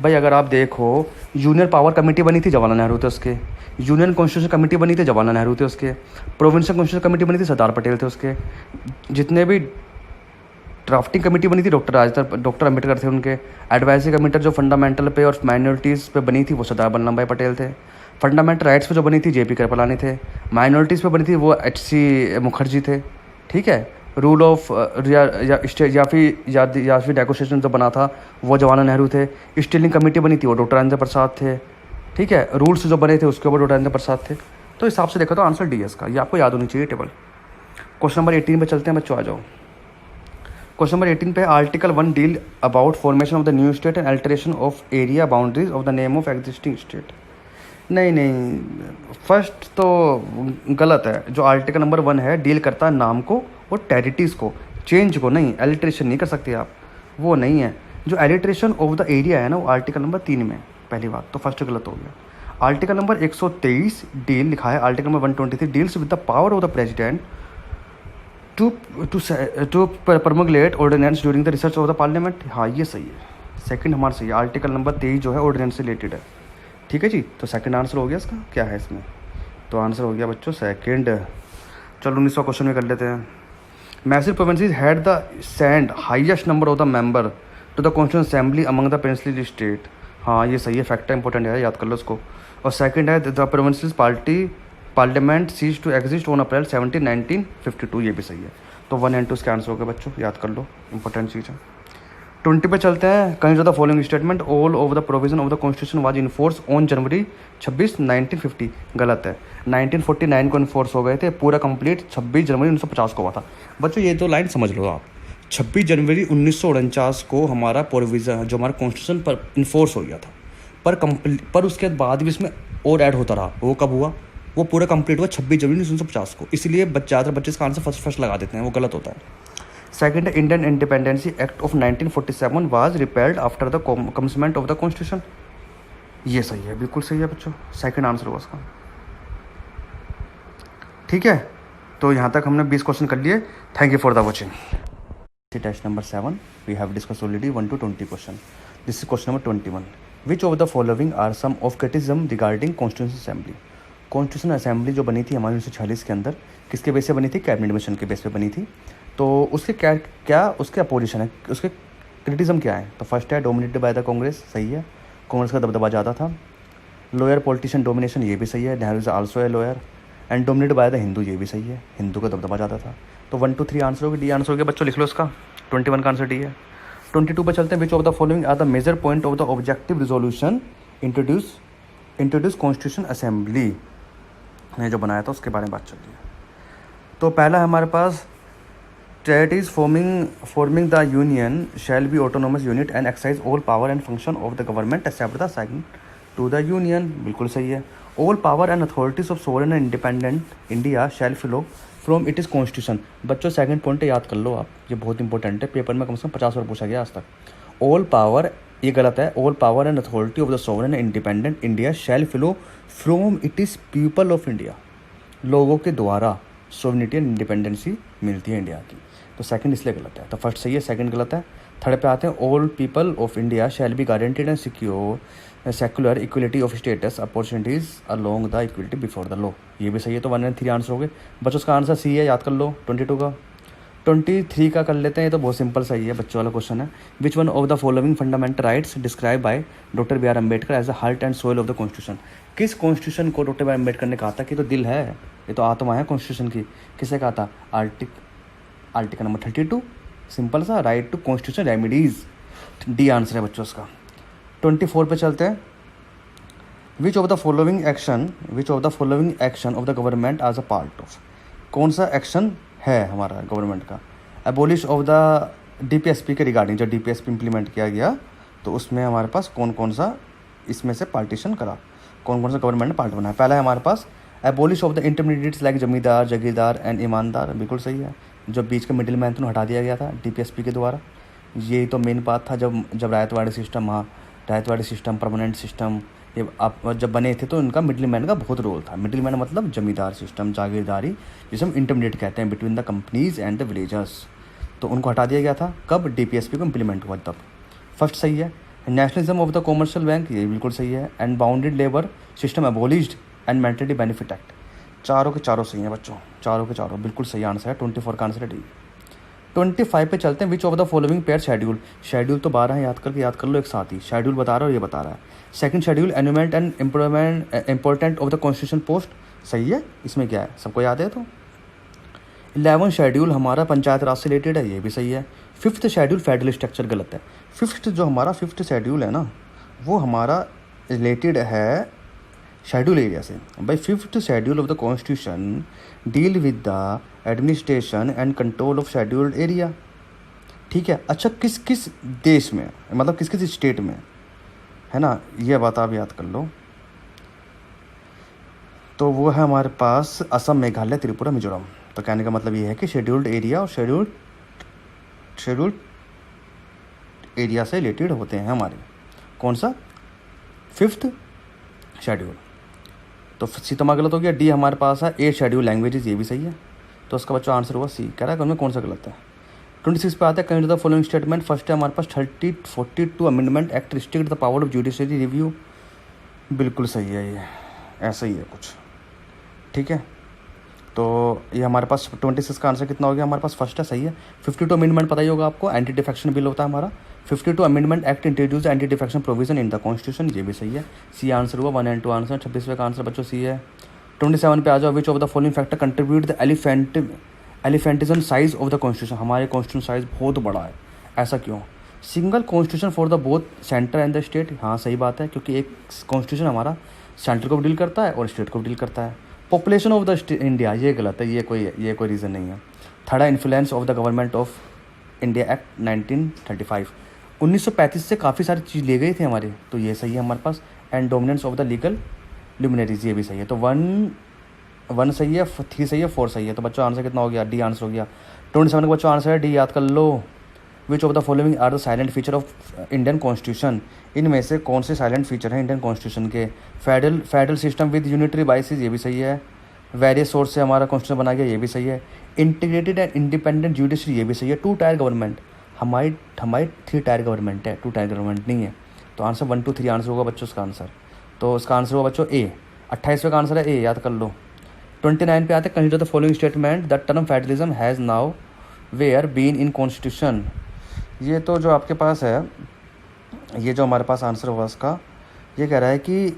भाई अगर आप देखो, यूनियन पावर कमेटी बनी थी जवाहरलाल नेहरू थे उसके, यूनियन कॉन्स्टिट्यूशन कमेटी बनी थी जवाहरलाल नेहरू थे उसके, प्रोविंशियल कॉन्स्टिट्यूशन कमेटी बनी थी सरदार पटेल थे उसके, जितने भी ड्राफ्टिंग कमेटी बनी थी डॉक्टर अम्बेडकर थे उनके, एडवाइजरी कमेटी जो फंडामेंटल पे और माइनॉरिटीज़ पे बनी थी वो सरदार वल्लभ भाई पटेल थे, फंडामेंटल राइट्स पे जो बनी थी JP कृपलानी थे, माइनॉरिटीज़ पे बनी थी वो HC मुखर्जी थे। ठीक है, रूल ऑफ या फिर नेगोशिएशन जो बना था वो जवाहरलाल नेहरू थे। स्टीलिंग कमेटी बनी थी वो डॉक्टर राजेंद्र प्रसाद थे। ठीक है, रूल्स जो बने थे उसके ऊपर डॉक्टर राजेंद्र प्रसाद थे। तो हिसाब से देखा तो आंसर डी है इसका, ये आपको याद होनी चाहिए टेबल। क्वेश्चन नंबर 18 पे चलते हैं बच्चों, आ जाओ। क्वेश्चन नंबर 18 पे article 1 deal about formation of the new state and alteration of area boundaries of the name of existing state. नहीं, फर्स्ट तो गलत है। जो आर्टिकल नंबर 1 है डील करता है नाम को और टेरिटरीज को, चेंज को नहीं। एलिट्रेशन नहीं कर सकते आप, वो नहीं है। जो एलिट्रेशन ऑफ द एरिया है ना, वो आर्टिकल नंबर 3 में। पहली बात तो फर्स्ट गलत हो गया। आर्टिकल नंबर 123 डील लिखा है, article number 123 deals with the power of the president to promulgate ordinance during the research of the parliament. हाँ, ये सही है, सेकंड हमारा सही है। आर्टिकल नंबर 23 जो है ऑर्डिनेंस से रिलेटेड है, ठीक है जी। तो सेकंड आंसर हो गया इसका। क्या है इसमें? तो आंसर हो गया बच्चों सेकंड। चलो 19वां क्वेश्चन में कर लेते हैं। Massive provinces had the send highest number of the member to the constituent assembly among the princely state. हाँ, ये सही है, फैक्टर इंपॉर्टेंट है, याद कर लो इसको। और सेकंड है the provinces parliament cease to exist on April 17, 1952। ये भी सही है। तो 1 एंड 2 इसके आंसर हो गए बच्चों, याद कर लो, इंपॉर्टेंट चीज़ है। 20 पे चलते हैं। कहीं the following statement all of the provision of the constitution was enforce on January 26, 1950। गलत है, 1949 को इन्फोर्स हो गए थे, पूरा कंप्लीट 26 जनवरी 1950 को हुआ था। बच्चों ये तो लाइन समझ लो आप, 26 जनवरी 1949 को हमारा प्रोविजन जो हमारा कॉन्स्टिट्यूशन पर इन्फोर्स हो गया था, पर उसके बाद भी इसमें और ऐड होता रहा। वो कब हुआ? वो पूरा कंप्लीट हुआ 26 जनवरी 1950 को। इसलिए ज़्यादातर बच्चे इसका आंसर फर्स्ट लगा देते हैं, वो गलत होता है। Second, Indian independency act of 1947 was repelled after the commencement of the constitution. ये सही है, बिल्कुल सही है बच्चों, सेकंड आंसर हुआ इसका, ठीक है। तो यहाँ तक हमने 20 क्वेश्चन कर लिए। Thank you for the watching. Test number 7 we have discuss already 1 to 20 question. This is question number 21। Which of the following are some of criticism regarding constitution assembly. Constitution assembly जो बनी थी हमारी 1946 के अंदर, किसके base पे बनी थी? कैबिनेट मिशन के बेस पे बनी थी। तो उसके क्या उसके अपोजिशन है, उसके क्रिटिसिज्म क्या है? तो फर्स्ट है डोमिनेटेड बाय द कांग्रेस, सही है, कांग्रेस का दबदबा ज़्यादा था। लोअर पॉलिटिशियन डोमिनेशन, ये भी सही है, Nehru is also a lower. And dominated by the Hindu, ये भी सही है, हिंदू का दबदबा ज़्यादा था। तो 1 to 3 आंसर हो गया, डी आंसर हो गया बच्चों, लिख लो इसका। 21 का आंसर डी है। 22 पर चलते हैं। Which of the following are the major point of the objective resolution introduce constitution assembly ने जो बनाया था उसके बारे में बात चल रही है। तो पहला है हमारे पास territories forming the union shall be autonomous unit and exercise all power and function of the government except the sign to the union, बिल्कुल सही है। All power and authorities of sovereign and independent India shall flow from it is constitution. बच्चों second point याद कर लो आप, ये बहुत इंपॉर्टेंट है, पेपर में कम से कम 50 बार पूछा गया आज तक। ऑल पावर, ये गलत है, all power and authority of the sovereign and independent India shall flow from it is people of India. लोगों के द्वारा सोवरेनिटी एंड इंडिपेंडेंसी मिलती है इंडिया की। तो सेकंड इसलिए गलत है। तो फर्स्ट सही है, सेकंड गलत है। थर्ड पे आते हैं। All people of India shall be guaranteed and secure secular equality of status opportunities along the equality before the law, ये भी सही है। तो 1 and 3 आंसर हो गए बच्चों, उसका आंसर सी है, याद कर लो। 22 का 23 का कर लेते हैं, ये तो बहुत सिंपल सही है, बच्चों वाला क्वेश्चन है। Which one of the following fundamental rights describe by doctor B R Ambedkar as the heart and soul of the constitution. किस कॉन्स्टिट्यूशन को डॉक्टर बी आर अम्बेडकर ने कहा था कि तो दिल है, ये तो आत्मा है कॉन्स्टिट्यूशन की? किसे कहा था? आर्टिकल नंबर 32, सिंपल सा, right to constitution remedies, D answer है बच्चों उसका। 24 पे चलते हैं। Which of the following action of the government as a part of, कौन सा एक्शन है हमारा गवर्नमेंट का? एबोलिश ऑफ द डीपीएसपी के रिगार्डिंग, जब डीपीएसपी इंप्लीमेंट किया गया तो उसमें हमारे पास कौन कौन सा इसमें से पार्टीशन करा, कौन कौन सा गवर्नमेंट ने पार्ट बनाया? पहला है हमारे पास abolish of the intermediates like zamindar, jagirdar and ईमानदार, बिल्कुल सही है। जो बीच का मिडिल मैन हटा दिया गया था डीपीएसपी के द्वारा, यही तो मेन बात था। जब रायतवाड़ी सिस्टम, हाँ रायतवाड़ी सिस्टम, परमानेंट सिस्टम ये आप जब बने थे तो इनका मिडिल मैन का बहुत रोल था। मिडिल मैन मतलब जमींदार सिस्टम, जागीरदारी, जिसे हम इंटरमीडिएट कहते हैं between the companies and the villagers, तो उनको हटा दिया गया था। कब? डीपीएसपी को इम्प्लीमेंट हुआ तब। फर्स्ट सही है। Nationalism of the commercial bank, ये बिल्कुल सही है। And bounded labour system एबोलिश्ड and mandatory benefit act, चारों के चारों सही हैं बच्चों, चारों के चारों बिल्कुल सही आंसर है। 24 का आंसर है डी। 25 पे चलते हैं। Which of the following pair schedule तो 12 है, याद कर लो एक साथ ही। शेड्यूल बता रहा है और ये बता रहा है। सेकंड शेड्यूल एनुमेंट and important of the constitution post, सही है। इसमें क्या है, सबको याद है। तो 11 शेड्यूल हमारा पंचायत राज से रिलेटेड है, ये भी सही है। 5th शेड्यूल फेडरल स्ट्रक्चर, गलत है। 5th शेड्यूल है ना, वो हमारा रिलेटेड है शेड्यूल एरिया से। By 5th schedule of the constitution deal with the administration and control of scheduled area. ठीक है, अच्छा किस किस देश में, मतलब किस किस स्टेट में, है ना, ये बात आप याद कर लो। तो वो है हमारे पास असम, मेघालय, त्रिपुरा, मिजोरम। तो कहने का मतलब ये है कि शेड्यूल्ड एरिया और शेड्यूल्ड एरिया से रिलेटेड होते हैं हमारे। कौन सा? 5th schedule. तो सी तो गलत हो गया। डी हमारे पास है 8 शेड्यूल लैंग्वेजेस, ये भी सही है। तो उसका बच्चों आंसर हुआ सी। कह रहा है कि उनमें कौन सा गलत है। 26 पे आता है consider the following statement. First है हमारे पास 42 amendment act restrict the power of judiciary review. बिल्कुल सही है, ये ऐसा ही है कुछ। ठीक है, तो ये हमारे पास 26 का आंसर कितना हो गया हमारे पास? फर्स्ट है, सही है। 52 अमेंडमेंट पता ही होगा आपको, एंटी डिफेक्शन बिल होता है हमारा। 52 amendment act introduce anti defection provision in the constitution, ये भी सही है। सी आंसर हुआ, 1 and 2 आंसर। 26वें का आंसर बच्चों सी है। 27 पे आ जाओ। Which of the following factor contribute the elephantism size of the constitution. हमारे कॉन्स्टिट्यूशन साइज बहुत बड़ा है, ऐसा क्यों? Single constitution for the both centre and the state. हाँ सही बात है, क्योंकि एक कॉन्स्टिट्यूशन हमारा सेंटर को भी डील करता है और स्टेट को भी डील करता है। पॉपुलेशन ऑफ द इंडिया, ये गलत है, ये कोई रीज़न नहीं है। थर्ड है influence of the government of India act 1935। 1935 से काफ़ी सारी चीज़ ले गए थे हमारे, तो ये सही है हमारे पास। And dominance of the legal luminaries, ये भी सही है। तो 1 सही है, 3 सही है, 4 सही है। तो बच्चों आंसर कितना हो गया? डी आंसर हो गया। 27 का बच्चों आंसर है डी, याद कर लो। Which of the following are the silent feature of Indian constitution. इनमें से कौन से साइलेंट फीचर हैं इंडियन कॉन्स्टिट्यूशन के? Federal system with unitary biases, ये भी सही है। वेरियस सोर्स से हमारा कॉन्स्टिट्यूशन बना गया, ये भी सही है। इंटीग्रेटेड एंड इंडिपेंडेंट जुडिशरी, ये भी सही है। 2 टायर गवर्नमेंट, हमारी 3 टायर गवर्नमेंट है, 2 टायर गवर्नमेंट नहीं है। तो आंसर 1 2 3 आंसर होगा बच्चों इसका आंसर। तो इसका आंसर होगा बच्चों ए। 28वें का आंसर है ए, याद कर लो। 29 पे आते हैं consider the following statement. The term federalism has nowhere been in constitution. ये तो जो आपके पास है, ये जो हमारे पास आंसर होगा इसका, ये कह रहा है कि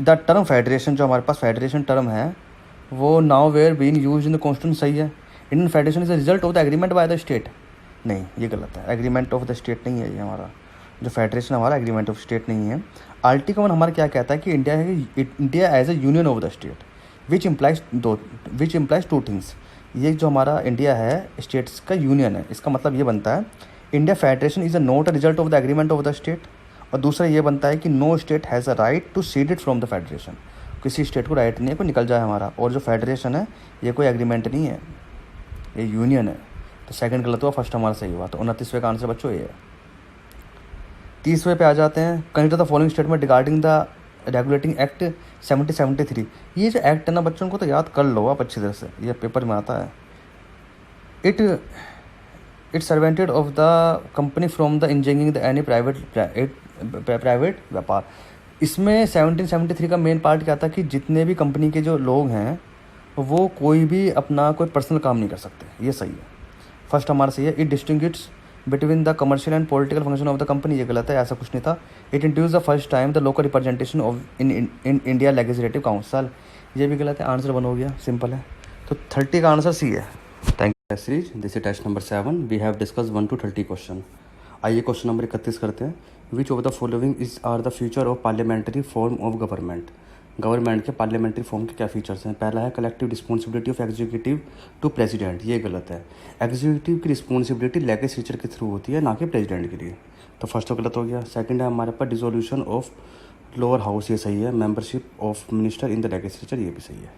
द टर्म फेडरेशन, जो हमारे पास फेडरेशन टर्म है, वो nowhere been use in the constitution, सही है। Indian federation is the result of the agreement by the state, नहीं ये गलत है। एग्रीमेंट ऑफ द स्टेट नहीं है ये हमारा, जो फेडरेशन हमारा एग्रीमेंट ऑफ स्टेट नहीं है। आर्टिकल 1 हमारा क्या कहता है कि India as a union of the state which implies 2 things. ये जो हमारा इंडिया है स्टेट्स का यूनियन है, इसका मतलब ये बनता है India federation is a not a result of the agreement of the state. और दूसरा ये बनता है कि no state has a right to cede it from the federation. किसी स्टेट को राइट नहीं है कोई निकल जाए हमारा। और जो फेडरेशन है ये कोई एग्रीमेंट नहीं है, ये यूनियन है। तो सेकंड गलत हुआ, फर्स्ट हमारा सही हुआ। तो 29वें का आंसर बच्चों ये है। 30वें पे आ जाते हैं। Consider the following statement regarding the regulating act 7073। ये जो एक्ट है ना बच्चों को तो याद कर लो आप अच्छी तरह से, ये पेपर में आता है। It servants of the company from the engineering the any private व्यापार। इसमें 1773 का मेन पार्ट क्या था कि जितने भी कंपनी के जो लोग हैं वो कोई भी अपना कोई पर्सनल काम नहीं कर सकते, ये सही है। फर्स्ट हमारा सही है। It distinguish between the commercial and political function of the company, ये गलत है, ऐसा कुछ नहीं था। It introduce the first time the local representation of in India legislative council, ये भी गलत है। आंसर 1 हो गया, सिंपल है। तो 30 का आंसर सी है। Thank you series, this is test number 7। We have discuss 1 to 30 question. आइए क्वेश्चन नंबर 31 करते हैं। Which of the following is are the future of parliamentary form of government. Government के parliamentary form के क्या features हैं? पहला है collective responsibility of executive to president, ये गलत है। एग्जीक्यूटिव की रिस्पॉन्सिबिलिटी लेजिस्लेचर के थ्रू होती है, ना कि प्रेसिडेंट के लिए। तो फर्स्ट तो गलत हो गया। सेकंड है हमारे पास डिसोल्यूशन ऑफ लोअर हाउस, ये सही है। Membership of minister in the legislature, ये भी सही है।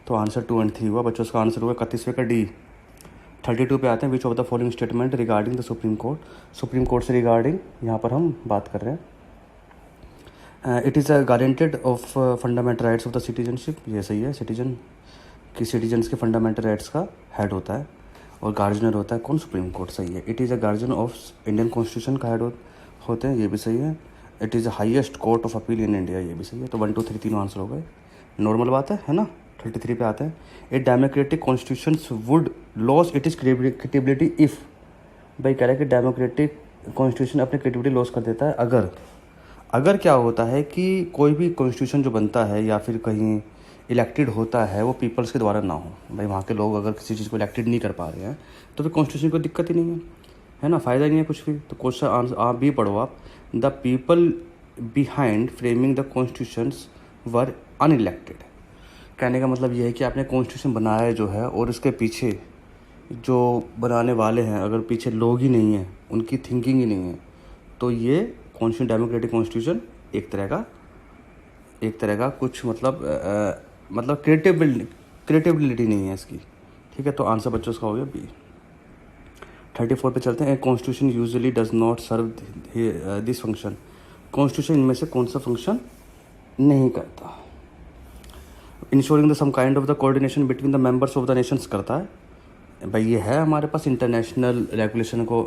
तो आंसर 2 and 3 हुआ बच्चों। उसका आंसर हुआ 31वें का डी। 32 पे आते हैं। Which of the following statement regarding the supreme court. Supreme court से रिगार्डिंग यहाँ पर हम बात कर रहे हैं। It is a guaranteed of fundamental rights of the citizenship, ये सही है। सिटीजन्स के फंडामेंटल राइट्स का हेड होता है और गार्जियनर होता है कौन? सुप्रीम कोर्ट, सही है। It is a guardian of Indian constitution का हेड होते हैं, ये भी सही है। It is the highest court of appeal in India, ये भी सही है। तो 1 2 3 तीनों आंसर हो गए, नॉर्मल बात है ना। 33 पे आते हैं। A democratic constitution would loss it is credibility if. भाई कह रहा है कि डेमोक्रेटिक कॉन्स्टिट्यूशन अपनी क्रेडिबिलिटी लॉस कर देता है अगर क्या होता है कि कोई भी कॉन्स्टिट्यूशन जो बनता है या फिर कहीं इलेक्टेड होता है वो पीपल्स के द्वारा ना हो। भाई वहाँ के लोग अगर किसी चीज़ को इलेक्टेड नहीं कर पा रहे हैं तो फिर कॉन्स्टिट्यूशन को दिक्कत ही नहीं है ना, फ़ायदा नहीं है कुछ भी। तो क्वेश्चन आंसर आप भी पढ़ो आप। The people behind framing the constitutions were unelected. कहने का मतलब ये है कि आपने कॉन्स्टिट्यूशन बनाया जो है और उसके पीछे जो बनाने वाले हैं अगर पीछे लोग ही नहीं हैं, उनकी थिंकिंग ही नहीं है, तो ये कॉन्स्टिट्यूशन डेमोक्रेटिक कॉन्स्टिट्यूशन एक तरह का कुछ मतलब क्रिएटिबिलिटी नहीं है इसकी। ठीक है, तो आंसर बच्चों इसका हो गया बी। 34 पे चलते हैं। Constitution usually does not serve this function. Constitution इनमें से कौन सा फंक्शन नहीं करता? Ensuring the some kind of the coordination between the members of the nations करता है। भाई ये है हमारे पास इंटरनेशनल रेगुलेशन को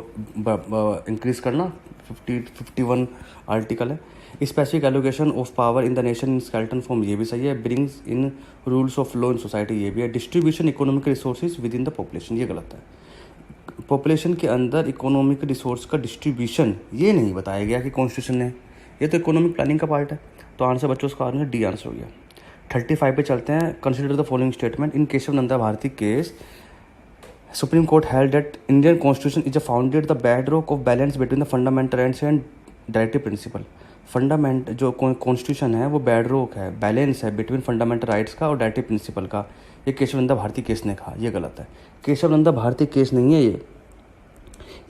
इंक्रीज़ करना, 51 आर्टिकल है। Specific allocation of power in the nation in skeleton form, ये भी सही है। Brings in rules of law in society, ये भी है। Distribution economic resources with in the population, ये गलत है। पॉपुलेशन के अंदर इकोनॉमिक रिसोर्स का डिस्ट्रीब्यूशन ये नहीं बताया गया कि कॉन्स्टिट्यूशन ने, ये तो इकोनॉमिक प्लानिंग का पार्ट है। तो आंसर बच्चों उसका आंसर डी आंसर हो गया। 35 पे चलते हैं। Consider the following statement. In Kesavananda Bharati case Supreme Court held that Indian Constitution is a founded the bedrock of balance between the fundamental rights and directive principle। Fundament जो constitution है वो bedrock है, balance है between fundamental rights का और directive principle का। ये Keshav Nanda Bharati case ने कहा, ये गलत है। केशव नंदा भारती केस नहीं है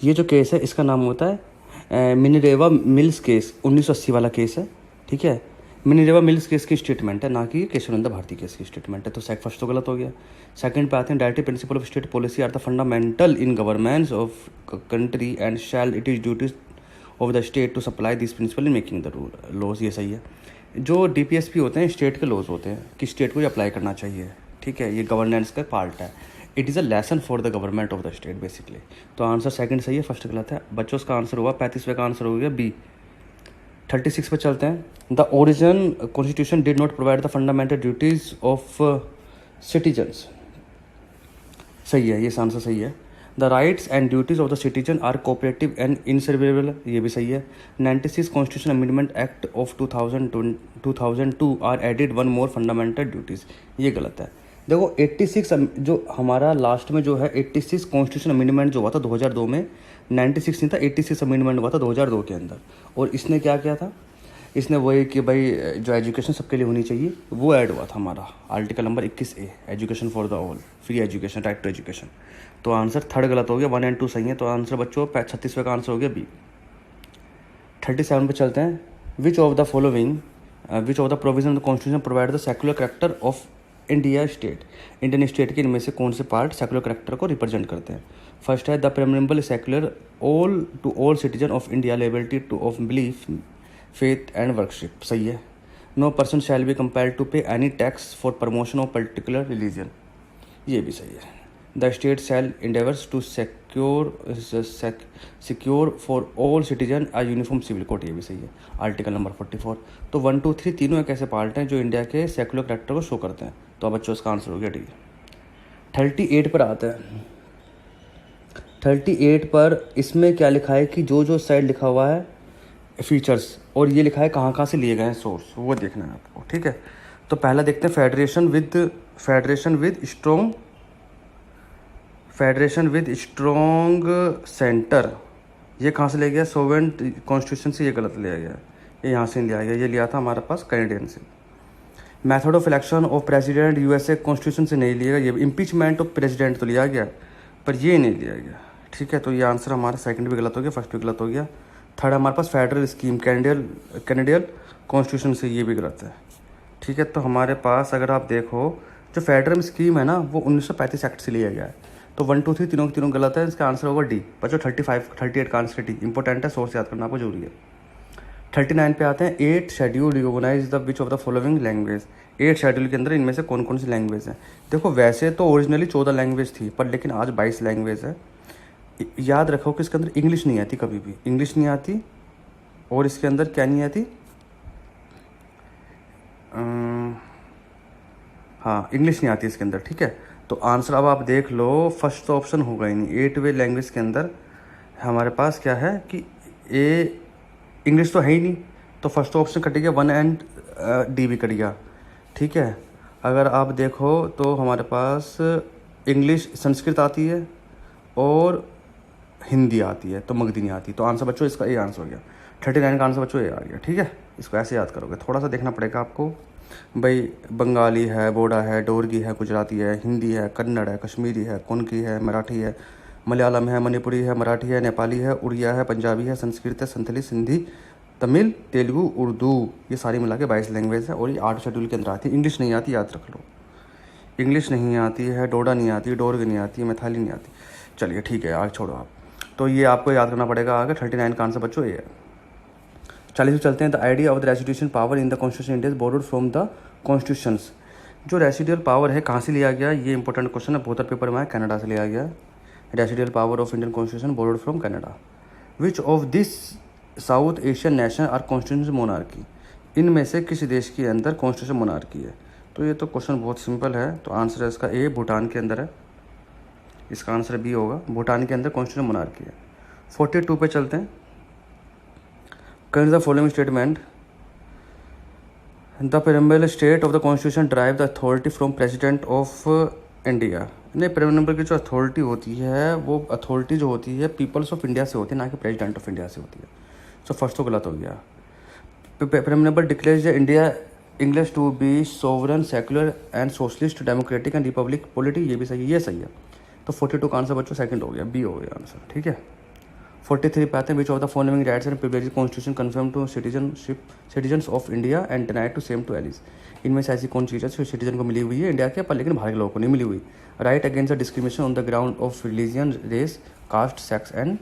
ये जो केस है इसका नाम होता है मिनरेवा मिल्स केस, 1980 वाला केस है। ठीक है, मिनरेवा मिल्स केस की स्टेटमेंट है, ना कि केशव नंदा भारती केस की स्टेटमेंट है। तो फर्स्ट तो गलत हो गया। सेकंड पे आते हैं। Directive principle of state policy are the fundamental in governance of country and shall it is duties of the state to supply this principle in making the rule laws, ये सही है। जो डीपीएसपी होते हैं state के laws होते हैं कि स्टेट को ये अप्लाई करना चाहिए। ठीक है, ये गवर्नेंस का पार्ट है। It is a lesson for the government of the state basically. तो आंसर सेकंड सही है, फर्स्ट गलत है। बच्चों उसका आंसर हुआ 35वें का आंसर हो गया बी। 36 पे चलते हैं। The origin constitution did not provide the fundamental duties of citizens, सही है, ये आंसर सही है। The rights and duties of the citizen are cooperative and inseparable, ये भी सही है। 96 constitution amendment act of 2002 are added one more fundamental duties, ये गलत है। देखो 86 जो हमारा लास्ट में जो है 86 कॉन्स्टिट्यूशन अमेंडमेंट जो हुआ था 2002 में, 96 नहीं था, 86 अमेंडमेंट हुआ था 2002 के अंदर। और इसने क्या किया था, इसने वही कि भाई जो एजुकेशन सबके लिए होनी चाहिए वो ऐड हुआ था हमारा article number 21A, education for the all, free education, right to education. तो आंसर थर्ड गलत हो गया, 1 और 2 सही है। तो आंसर बच्चों 36वें का आंसर हो गया बी। 37 पे चलते हैं। Which of the provision of the constitution provide the secular character of India state. Indian state के इनमें से कौन से पार्ट सेक्युलर करेक्टर को रिप्रेजेंट करते हैं? फर्स्ट है the preamble secular all to all citizen of India, liberty to of belief, faith and worship, सही है। No person shall be compelled to pay any tax for promotion of particular religion, ये भी सही है। The state shall endeavours to secure for all citizen a uniform civil code, ये भी सही है, आर्टिकल नंबर 44। तो 1, 2, 3 तीनों एक ऐसे पार्ट हैं जो इंडिया के सेक्युलर करेक्टर को शो करते हैं। तो अब बच्चों इसका आंसर हो गया डी। 38 पर आता है। 38 पर इसमें क्या लिखा है कि जो साइड लिखा हुआ है फीचर्स और ये लिखा है कहाँ से लिए गए हैं सोर्स, वो देखना है आपको। ठीक है, तो पहला देखते हैं फेडरेशन विद स्ट्रॉन्ग सेंटर, ये कहाँ से ले गया? सोवेरेन कॉन्स्टिट्यूशन से, ये गलत लिया गया, ये यहाँ से लिया गया, ये लिया था हमारे पास कैनेडियन से। Method of election of president USA constitution से नहीं लिया गया, ये इम्पीचमेंट ऑफ प्रेसिडेंट तो लिया गया पर ये नहीं लिया गया। ठीक है, तो ये आंसर हमारा सेकंड भी गलत हो गया, फर्स्ट भी गलत हो गया। थर्ड हमारे पास फेडरल स्कीम कैनेडियन कॉन्स्टिट्यूशन से, ये भी गलत है। ठीक है, तो हमारे पास अगर आप देखो जो फेडरल स्कीम है ना वो 1935 एक्ट से लिया गया है। तो 1, 2, 3 तीनों के तीनों गलत है, इसका आंसर होगा डी। बच्चों 38 का आंसर डी, इंपॉर्टेंट है, सोर्स याद करना आपको जरूरी है। 39 पे आते हैं। 8 schedule recognise the which of the following language. 8 schedule के अंदर इनमें से कौन कौन सी लैंग्वेज हैं? देखो वैसे तो ओरिजिनली 14 लैंग्वेज थी पर लेकिन आज 22 लैंग्वेज है। याद रखो कि इसके अंदर इंग्लिश नहीं आती, कभी भी इंग्लिश नहीं आती, और इसके अंदर क्या नहीं आती, हाँ इंग्लिश नहीं आती इसके अंदर। ठीक है, तो आंसर अब आप देख लो, फर्स्ट तो ऑप्शन होगा ही नहीं। 8वे लैंग्वेज के अंदर हमारे पास क्या है कि ए इंग्लिश तो है ही नहीं, तो फर्स्ट ऑप्शन कट गया, 1 एंड डी भी कट गया। ठीक है, अगर आप देखो तो हमारे पास इंग्लिश, संस्कृत आती है और हिंदी आती है, तो मगधी नहीं आती। तो आंसर बच्चों इसका ए आंसर हो गया। 39 का आंसर बच्चों ए आ गया। ठीक है, इसको ऐसे याद करोगे, थोड़ा सा देखना पड़ेगा आपको। भाई बंगाली है, बोडा है, डोरगी है, गुजराती है, हिंदी है, कन्नड़ है, कश्मीरी है, कोंकणी है, मराठी है, मलयालम है, मणिपुरी है, मराठी है, नेपाली है, उड़िया है, पंजाबी है, संस्कृत है, संथली, सिंधी, तमिल, तेलुगु, उर्दू, ये सारी मिला के 22 लैंग्वेज है और ये 8 शेड्यूल के अंदर आती है। इंग्लिश नहीं आती, याद रख लो। इंग्लिश नहीं आती है, डोडा नहीं आती, डोरग नहीं आती, मैथाली नहीं आती। चलिए ठीक है, आगे छोड़ो आप। तो ये आपको याद करना पड़ेगा। आगे 39 का आंसर बच्चों ये है। 40 में चलते हैं। The idea of the residual power in the constitution India is borrowed from the constitutions. जो रेसिडुअल पावर है कहाँ से लिया गया, ये इंपॉर्टेंट क्वेश्चन है, बहुत पेपर में आया, कनाडा से लिया गया। Residual power of Indian constitution borrowed from Canada. Which of this South Asian nation are constitution monarchy. इनमें से किसी देश के अंदर कॉन्स्टिट्यूशन मोनार्की है। तो ये तो क्वेश्चन बहुत सिंपल है। तो आंसर है इसका ए, भूटान के अंदर है। इसका आंसर बी होगा, भूटान के अंदर कॉन्स्टिट्यूशन मोनार्की है। 42 पे चलते हैं। Consider the following statement. The preamble state of the constitution drive the authority from president of India. नहीं, प्रेम्बल की जो अथॉरिटी होती है वो अथॉरिटी जो होती है पीपल्स ऑफ इंडिया से होती है, ना कि प्रेसिडेंट ऑफ इंडिया से होती है। सो फर्स्ट तो गलत हो गया। Preamble declares the India English to be sovereign, secular and socialist, democratic and republic polity. ये भी सही है, ये सही है। तो 42 का आंसर बच्चों सेकंड हो गया, बी हो गया आंसर। ठीक है। 43 पे आते हैं। Which of the following rights and privileges constitution confirm to citizens of India and denied to same to aliens. इनमें से ऐसी कौन चीज़ है सिटीजन को मिली हुई है इंडिया के, पर लेकिन बाहर के लोगों को नहीं मिली हुई। Right against the discrimination on the ground of religion, race, caste, sex and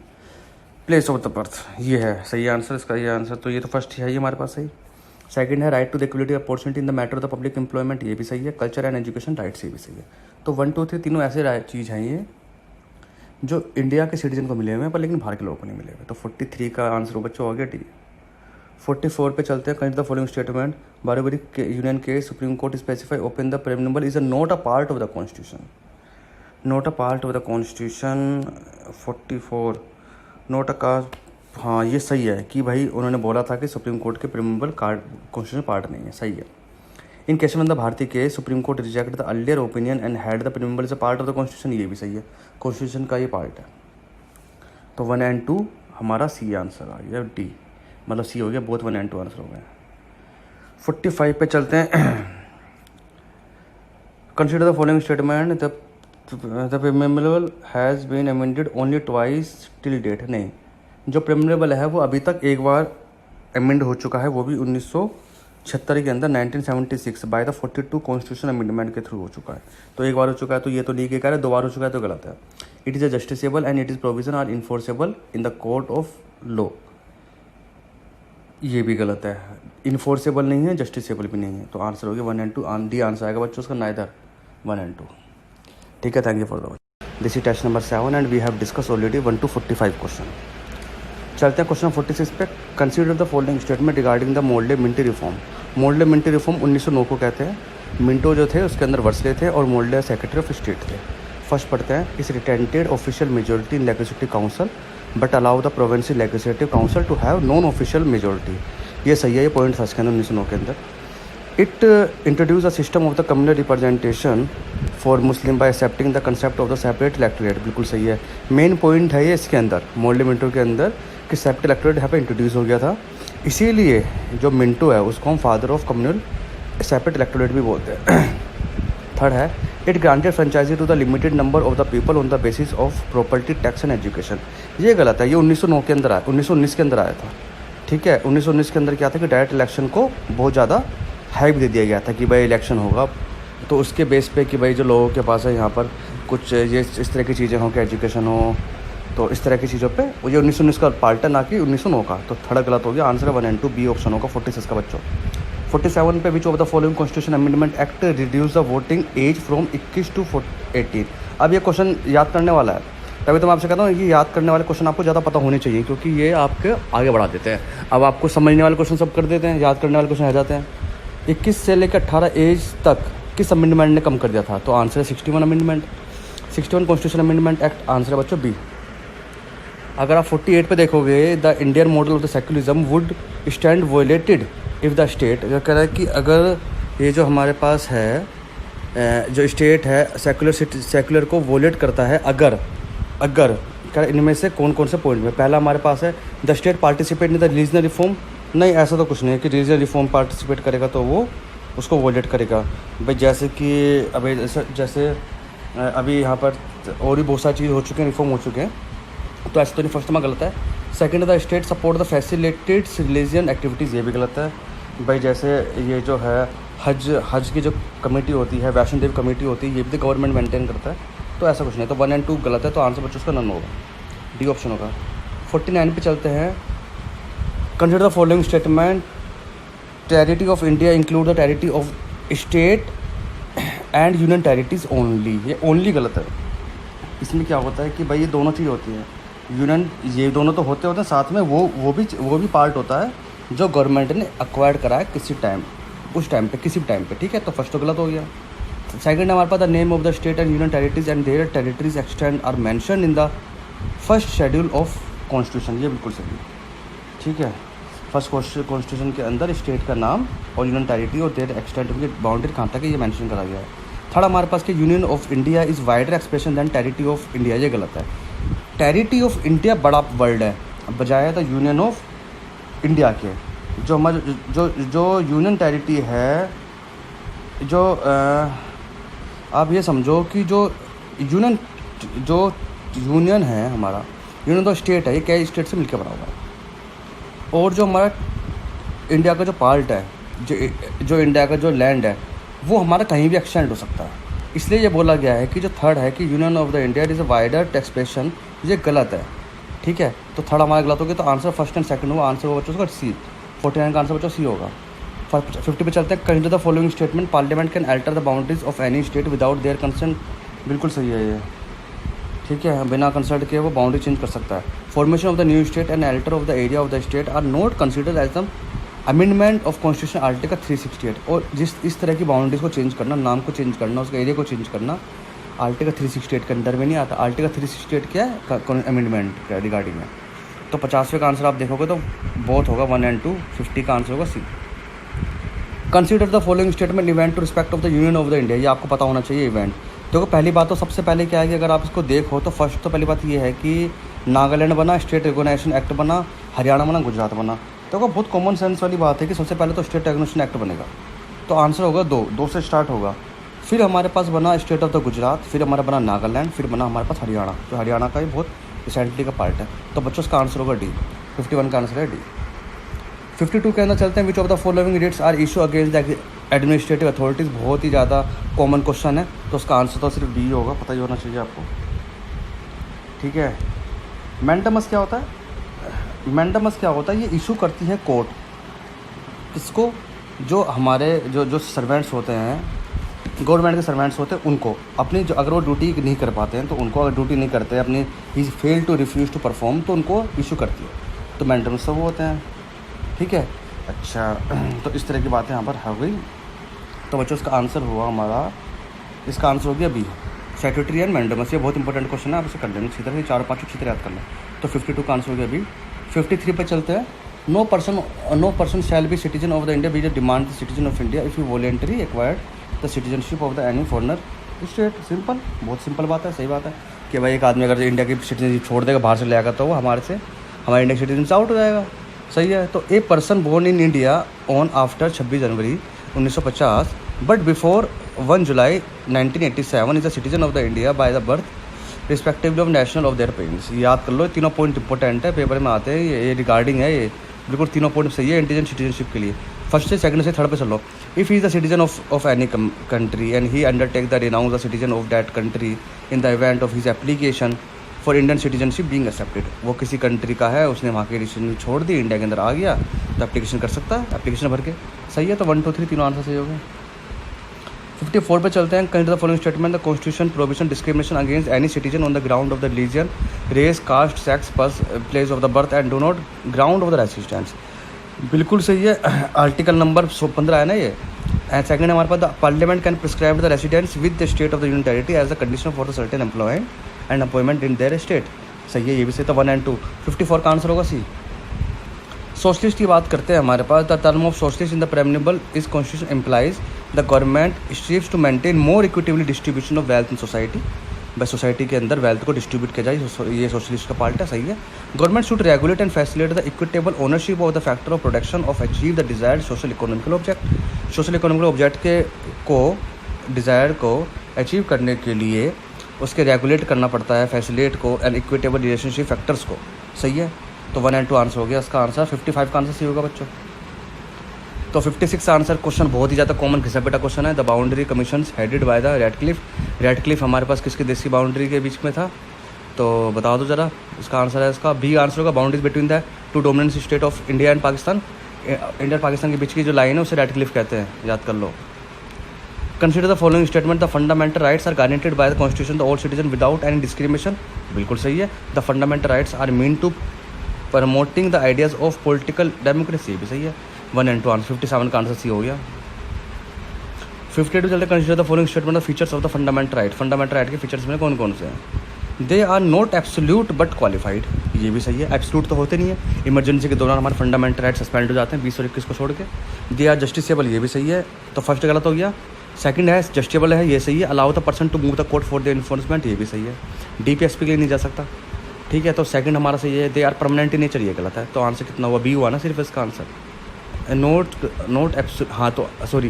place of the birth. ये है सही आंसर इसका, ये आंसर। तो ये तो फर्स्ट है, ये हमारे पास सही। सेकंड है right to the equality opportunity in the matter of the public employment. ये भी सही है। कल्चर एंड एजुकेशन राइट से भी सही है। तो 1, 2, 3 तीनों ऐसे चीज़ हैं ये जो इंडिया के सिटीजन को मिले हुए हैं पर लेकिन बाहर के लोगों को नहीं मिले हुए। तो 43 का आंसर बच्चों हो गया डी। 44 पे चलते हैं। Consider the following statement. Berubari union के supreme court specify open the preamble is not a part of the constitution. Not a part of the constitution 44 not a का। हाँ, ये सही है कि भाई उन्होंने बोला था कि सुप्रीम कोर्ट के प्रेम्बल कॉन्स्टिट्यूशन पार्ट नहीं है, सही है। इन केस में द भारतीय के supreme court reject the earlier opinion and had the preamble is a part of the constitution. ये भी सही है, कॉन्स्टिट्यूशन का ये पार्ट है। तो 1 एंड 2 हमारा सी आंसर आ गया, डी मतलब सी हो गया, बोथ 1 एंड 2 आंसर हो गए। 45 पे चलते हैं। Consider the following statement. The preamble has been amended only twice till date. नहीं, जो प्रेम्बल है वो अभी तक एक बार अमेंड हो चुका है, वो भी 1976 के अंदर 1976 बाय द 42 कॉन्स्टिट्यूशन अमेंडमेंट के थ्रू हो चुका है। तो एक बार हो चुका है तो ये तो नहीं कह रहे, 2 बार हो चुका है तो गलत है। It is a justiciable and it is provision are enforceable in the court of law. ये भी गलत है, इन्फोर्सेबल नहीं है, जस्टिसेबल भी नहीं है। तो आंसर हो गया 1 एंड 2, डी आंसर आएगा बच्चों उसका, नाइदर 1 एंड 2। ठीक है, thank you for the watch. This is test number 7 and we have discuss already 1 to 45 question. चलते हैं क्वेश्चन 46 पे। Consider the following statement regarding the Morley Minto reform. Morley Minto reform 1909 को कहते हैं। Minto जो थे उसके अंदर वर्सले थे और मोल्डे सेक्रेटरी ऑफ स्टेट थे। फर्स्ट पढ़ते हैं। इस retained official majority in legislative council but allow the provincial legislative council to have non official majority. ये सही है, ये पॉइंट था इसके अंदर 1909 के अंदर। It introduce a system of the communal representation for Muslim bye accepting the concept of the separate electorate. बिल्कुल सही है, मेन पॉइंट है ये इसके अंदर, मोल्डे मिंटो के अंदर, कि सेपरेट इलेक्टोरेट यहाँ पे इंट्रोड्यूस हो गया था। इसीलिए जो मिंटो है उसको हम father of communal separate electorate भी बोलते हैं। थर्ड है it granted franchise to the limited number of the people on the basis of property tax and education. ये गलत है, ये 1909 के अंदर आया, 1919 के अंदर आया था। ठीक है, 1919 के अंदर क्या था कि डायरेक्ट इलेक्शन को बहुत ज़्यादा हाइप दे दिया गया था कि भाई इलेक्शन होगा, तो उसके बेस पे कि भाई जो लोगों के पास है यहाँ पर कुछ ये इस तरह की चीज़ें हों कि एजुकेशन हो, तो इस तरह की चीज़ों पे ये 1919 का पार्ट है, ना कि 1909 का। तो थर्ड गलत हो गया, आंसर है 1 एंड 2, बी ऑप्शन होगा 46 का बच्चों। 47 पे which of the following constitution amendment act reduce the voting age from 21 to 18। अब ये क्वेश्चन याद करने वाला है, तभी तो मैं आपसे कहता हूँ ये याद करने वाले क्वेश्चन आपको ज़्यादा पता होने चाहिए, क्योंकि ये आपके आगे बढ़ा देते हैं। अब आपको समझने वाले क्वेश्चन सब कर देते हैं, याद करने वाले क्वेश्चन आ जाते हैं। 21 से लेकर 18 एज तक किस अमेंडमेंट ने कम कर दिया था? तो आंसर है 61 amendment, 61 constitution amendment act, answer है बच्चों बी। अगर आप 48 पे देखोगे, the Indian model of the secularism would stand violated if the state, जो कह रहा है कि अगर ये जो हमारे पास है जो स्टेट है सेक्युलर को वॉलेट करता है, अगर कह इनमें से कौन कौन से पॉइंट में। पहला हमारे पास है the state participate in the regional reform. नहीं, ऐसा तो कुछ नहीं है कि रीजनल रिफॉर्म पार्टिसिपेट करेगा तो वो उसको वॉयलेट करेगा भाई। जैसे कि अभी जैसे अभी यहाँ पर और भी बहुत सारी चीज़ हो चुके हैं, रिफॉर्म हो चुके हैं, तो ऐसा तो नहीं। फर्स्ट में गलत है। Second, the state support the facilitated religion activities, ये भी गलत है भाई। जैसे ये जो है हज की जो कमेटी होती है, वैष्णो देवी कमेटी होती है, ये भी गवर्नमेंट मेंटेन करता है, तो ऐसा कुछ नहीं। तो 1 और 2 गलत है, तो आंसर बच्चों उसका नन होगा, डी ऑप्शन होगा। 49 पे चलते हैं। Consider the following statement, territory of India include the territory of state and union territories only, ये ओनली गलत है। इसमें क्या होता है कि भाई ये दोनों चीज़ होती है, यूनियन, ये दोनों तो होते हैं साथ में, वो भी पार्ट होता है जो गवर्नमेंट ने एक्वायर्ड करा है किसी टाइम, उस टाइम पे, किसी भी टाइम पे, ठीक है। तो फर्स्ट तो गलत हो गया। सेकंड हमारे पास the name of the state and union territories and their territories extend are mention in the first schedule of constitution, ये बिल्कुल सही, ठीक है। फर्स्ट कॉन्स्टिट्यूशन के अंदर स्टेट का नाम और यूनियन टेरिटरी और देयर एक्सटेंड की बाउंड्री कहाँ तक है ये मेंशन करा गया है। थर्ड हमारे पास कि union of India is wider expression than territory of India, ये गलत है। टेरिटरी ऑफ इंडिया बड़ा वर्ड है, बजाय था यूनियन ऑफ इंडिया के। जो हमारे जो यूनियन टेरिटरी है, जो आप ये समझो कि जो यूनियन है हमारा, यूनियन तो स्टेट है, ये क्या स्टेट से मिलकर बना हुआ है। और जो हमारा इंडिया का जो पार्ट है, जो इंडिया का जो लैंड है, वो हमारा कहीं भी एक्सटेंड हो सकता है। इसलिए ये बोला गया है कि जो थर्ड है कि union of the India is a wider expression, ये गलत है, ठीक है। तो थर्ड हमारा गलत हो गया, तो आंसर फर्स्ट एंड सेकंड होगा, आंसर होगा बच्चों का सी। 49 का आंसर बच्चों सी होगा। 50 पे चलते हैं। Consider the following statement, parliament can alter the boundaries of any state without their consent, बिल्कुल सही है ये, ठीक है। बिना कंसल्ट किए वो बाउंड्री चेंज कर सकता है। Formation of the new state and alter of the area of the state are not considered as the amendment of constitution article 368। और इस तरह की बाउंड्रीज को चेंज करना, नाम को चेंज करना, उसके एरिया को चेंज करना, आर्टिकल 368 के अंदर में नहीं आता। आर्टिकल 368 क्या है, अमेंडमेंट का रिगार्डिंग है। तो 50वें का आंसर आप देखोगे तो बहुत होगा 1 और 2। 50 का आंसर होगा C. Consider the following statement event to respect of the union of the India, ये आपको पता होना चाहिए इवेंट। देखो पहली बात तो सबसे पहले क्या है कि अगर आप इसको देखो तो फर्स्ट तो पहली बात ये है कि नागालैंड बना, स्टेट रिकॉग्निशन एक्ट बना, हरियाणा बना, गुजरात बना। तो बहुत कॉमन सेंस वाली बात है कि सबसे पहले तो स्टेट रिकॉग्निशन एक्ट बनेगा, तो आंसर होगा 2 से स्टार्ट होगा। फिर हमारे पास बना स्टेट ऑफ द गुजरात, फिर हमारा बना नागालैंड, फिर बना हमारे पास हरियाणा, जो हरियाणा का ही बहुत रिसेंटली का पार्ट है। तो बच्चों इसका आंसर होगा डी। 51 का आंसर है डी। 52 के अंदर चलते हैं। Which of the following writs are issue against the administrative authorities, बहुत ही ज़्यादा कॉमन क्वेश्चन है, तो उसका आंसर तो सिर्फ डी होगा, पता ही होना चाहिए आपको, ठीक है। मैंडेमस क्या होता है? मैंडेमस क्या होता है? ये इशू करती है कोर्ट, किसको? जो हमारे जो सर्वेंट्स होते हैं, गवर्नमेंट के सर्वेंट्स होते हैं, उनको अपनी जो अगर वो ड्यूटी नहीं कर पाते हैं तो उनको, अगर ड्यूटी नहीं करते अपनी, he fail to refuse to perform, तो उनको इशू करती है। तो मैंडेमस सब होते हैं, ठीक है। अच्छा, तो इस तरह की बातें यहाँ पर हो गई। तो बच्चों इसका आंसर हुआ हमारा, इसका आंसर हो गया बी, स्टैट्यूटरी एंड मैंडेमस। ये बहुत इंपॉर्टेंट क्वेश्चन है, आप इसे कर लेंगे अच्छी तरह से, 4-5 अच्छी तरह याद कर लें। तो 52 का आंसर हो गया बी। 53 पे चलते हैं। No person shall be citizen of the India be demand the citizen of India if you voluntary acquired the citizenship of the any foreigner state. Simple, बहुत सिंपल बात है, सही बात है कि भाई एक आदमी अगर इंडिया की सिटीजनशिप छोड़ देगा, बाहर से ले आएगा, तो वो हमारे इंडिया की सिटीजन आउट हो जाएगा, सही है। तो a person born in India on after 26 January 1950 but before 1 July 1987 is a citizen of the India by the birth respectively of national of their parents. याद कर लो, तीनों पॉइंट इंपॉर्टेंट है, पेपर में आते हैं, ये रिगार्डिंग है, ये बिल्कुल तीनों पॉइंट सही है इंडियन सिटीजनशिप के लिए। फर्स्ट से सेकंड से थर्ड पे चलो। If he is the citizen of any country and he undertake the renounce the citizen of that country in the event of his application for Indian citizenship being accepted. वो किसी country का है, उसने वहाँ की citizenship छोड़ दी, India के अंदर आ गया, तो एप्लीकेशन कर सकता है, एप्लीकेशन भर के, सही है। तो 1, 2, 3 तीनों आंसर सही हो गए। 54 पे चलते हैं। Consider the following statement, the constitution provision discrimination against any citizen on the ground of the religion, race, caste, sex, place of the birth and do not ground of the residence. बिल्कुल सही है, article number 15 है ना ये। And second हमारे पास, the parliament can prescribe the residence with the state of the union territory as the condition for the certain employment and appointment in their state, सही है, ये भी सही। तो 1 और 2। 54 का आंसर होगा सी। सोशलिस्ट की बात करते हैं हमारे पास। The term of socialist in the preamble is constitution employs the government strives to maintain more equitably distribution of wealth in society. बस सोसाइटी के अंदर वेल्थ को डिस्ट्रीब्यूट किया जाए, ये सोशलिस्ट का पार्ट है, सही है। Government should regulate and facilitate the equitable ownership of the factor of production of achieve the desired social economical object. Social economical object के को डिज़ायर को अचीव करने के लिए उसके रेगुलेट करना पड़ता है, फैसिलिटेट को एंड इक्विटेबल रिलेशनशिप फैक्टर्स को, सही है। तो 1 and 2 आंसर हो गया इसका आंसर। 55 का आंसर सही होगा बच्चों। तो 56 आंसर क्वेश्चन बहुत ही ज़्यादा कॉमन घिसा पिटा क्वेश्चन है। The boundary commission headed by the Radcliffe हमारे पास किसकी देश की बाउंड्री के बीच में था, तो बता दो ज़रा। इसका आंसर है, इसका बी आंसर होगा, boundaries between the two dominant state of India and Pakistan. India और पाकिस्तान के बीच की जो लाइन है उसे रेडक्लिफ कहते हैं, याद कर लो। Consider the following statement, the fundamental rights are guaranteed by the constitution the all citizen without any discrimination. बिल्कुल सही है। The fundamental rights are mean to promoting the ideas of political democracy, भी सही है। 1 and 2 आंसर। 57 का answer सी हो गया। 52 चलते, consider the following statement the features of the fundamental right. Fundamental right के फीचर्स में कौन कौन से हैं? They are not absolute but qualified, ये भी सही है। एब्सोल्यूट तो होते नहीं है, इमरजेंसी के दौरान हमारे फंडामेंटल राइट सस्पेंड हो जाते हैं 20 और 21 को छोड़ के। दे आर जस्टिसेबल, ये भी सही है। तो फर्स्ट गलत हो गया। सेकंड है जस्टिसेबल है, ये सही है। Allow the person to move the court for the enforcement, ये भी सही है। डीपीएसपी के लिए नहीं जा सकता, ठीक है। तो सेकंड हमारा सही है। They are permanent in nature, ये गलत है। तो आंसर कितना हुआ? बी हुआ ना सिर्फ इसका आंसर। नोट हाँ, तो सॉरी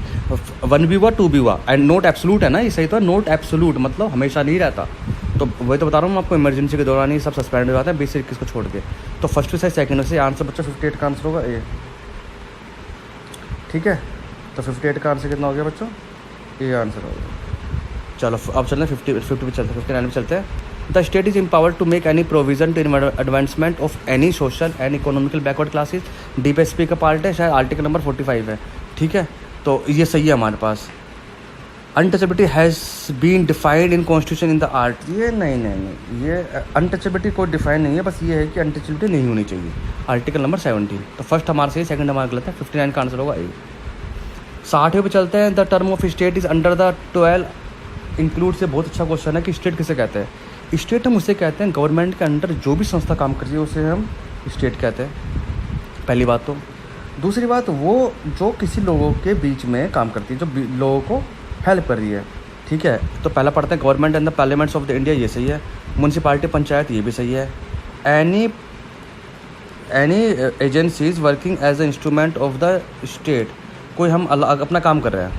1 भी हुआ 2 भी हुआ एंड नोट एब्सोल्यूट है ना, ये सही तो है। नोट एब्सोल्यूट मतलब हमेशा नहीं रहता, तो वही तो बता रहा हूँ मैं आपको, इमरजेंसी के दौरान ही सब सस्पेंड हो जाता है 20 से 21 को छोड़ के। तो फर्स्ट भी सही, सेकंड से आंसर बच्चा 58 का आंसर होगा ए, ठीक है। तो 58 का आंसर कितना हो गया बच्चों? ये आंसर होगा। चलो अब चलते हैं 50 पे चलते हैं, 59 पे चलते हैं। The state is empowered to make any provision to advancement of any social and economical backward classes. DPSP का पार्ट है, शायद आर्टिकल नंबर 45 है, ठीक है। तो ये सही है हमारे पास। Untouchability has been defined in constitution in the art, ये नहीं, ये अनटचेबिलिटी कोई डिफाइन नहीं है, बस ये है कि अनटचेबिलिटी नहीं होनी चाहिए, आर्टिकल नंबर 17। तो फर्स्ट हमारा सही, सेकंड हमारा गलत है। 59 का आंसर होगा ए। 60 पे चलते हैं। The term of state is under the 12 include से बहुत अच्छा क्वेश्चन है कि स्टेट किसे कहते हैं। स्टेट हम उसे कहते हैं गवर्नमेंट के अंडर जो भी संस्था काम कर रही है उसे हम स्टेट कहते हैं, पहली बात तो। दूसरी बात, वो जो किसी लोगों के बीच में काम करती है, जो लोगों को हेल्प कर रही है, ठीक है। तो पहला पढ़ते हैं, government and the parliaments of the India, ये सही है। म्यूनसिपालिटी पंचायत, ये भी सही है। Any agencies working as a instrument of the state, कोई हम अपना काम कर रहे हैं,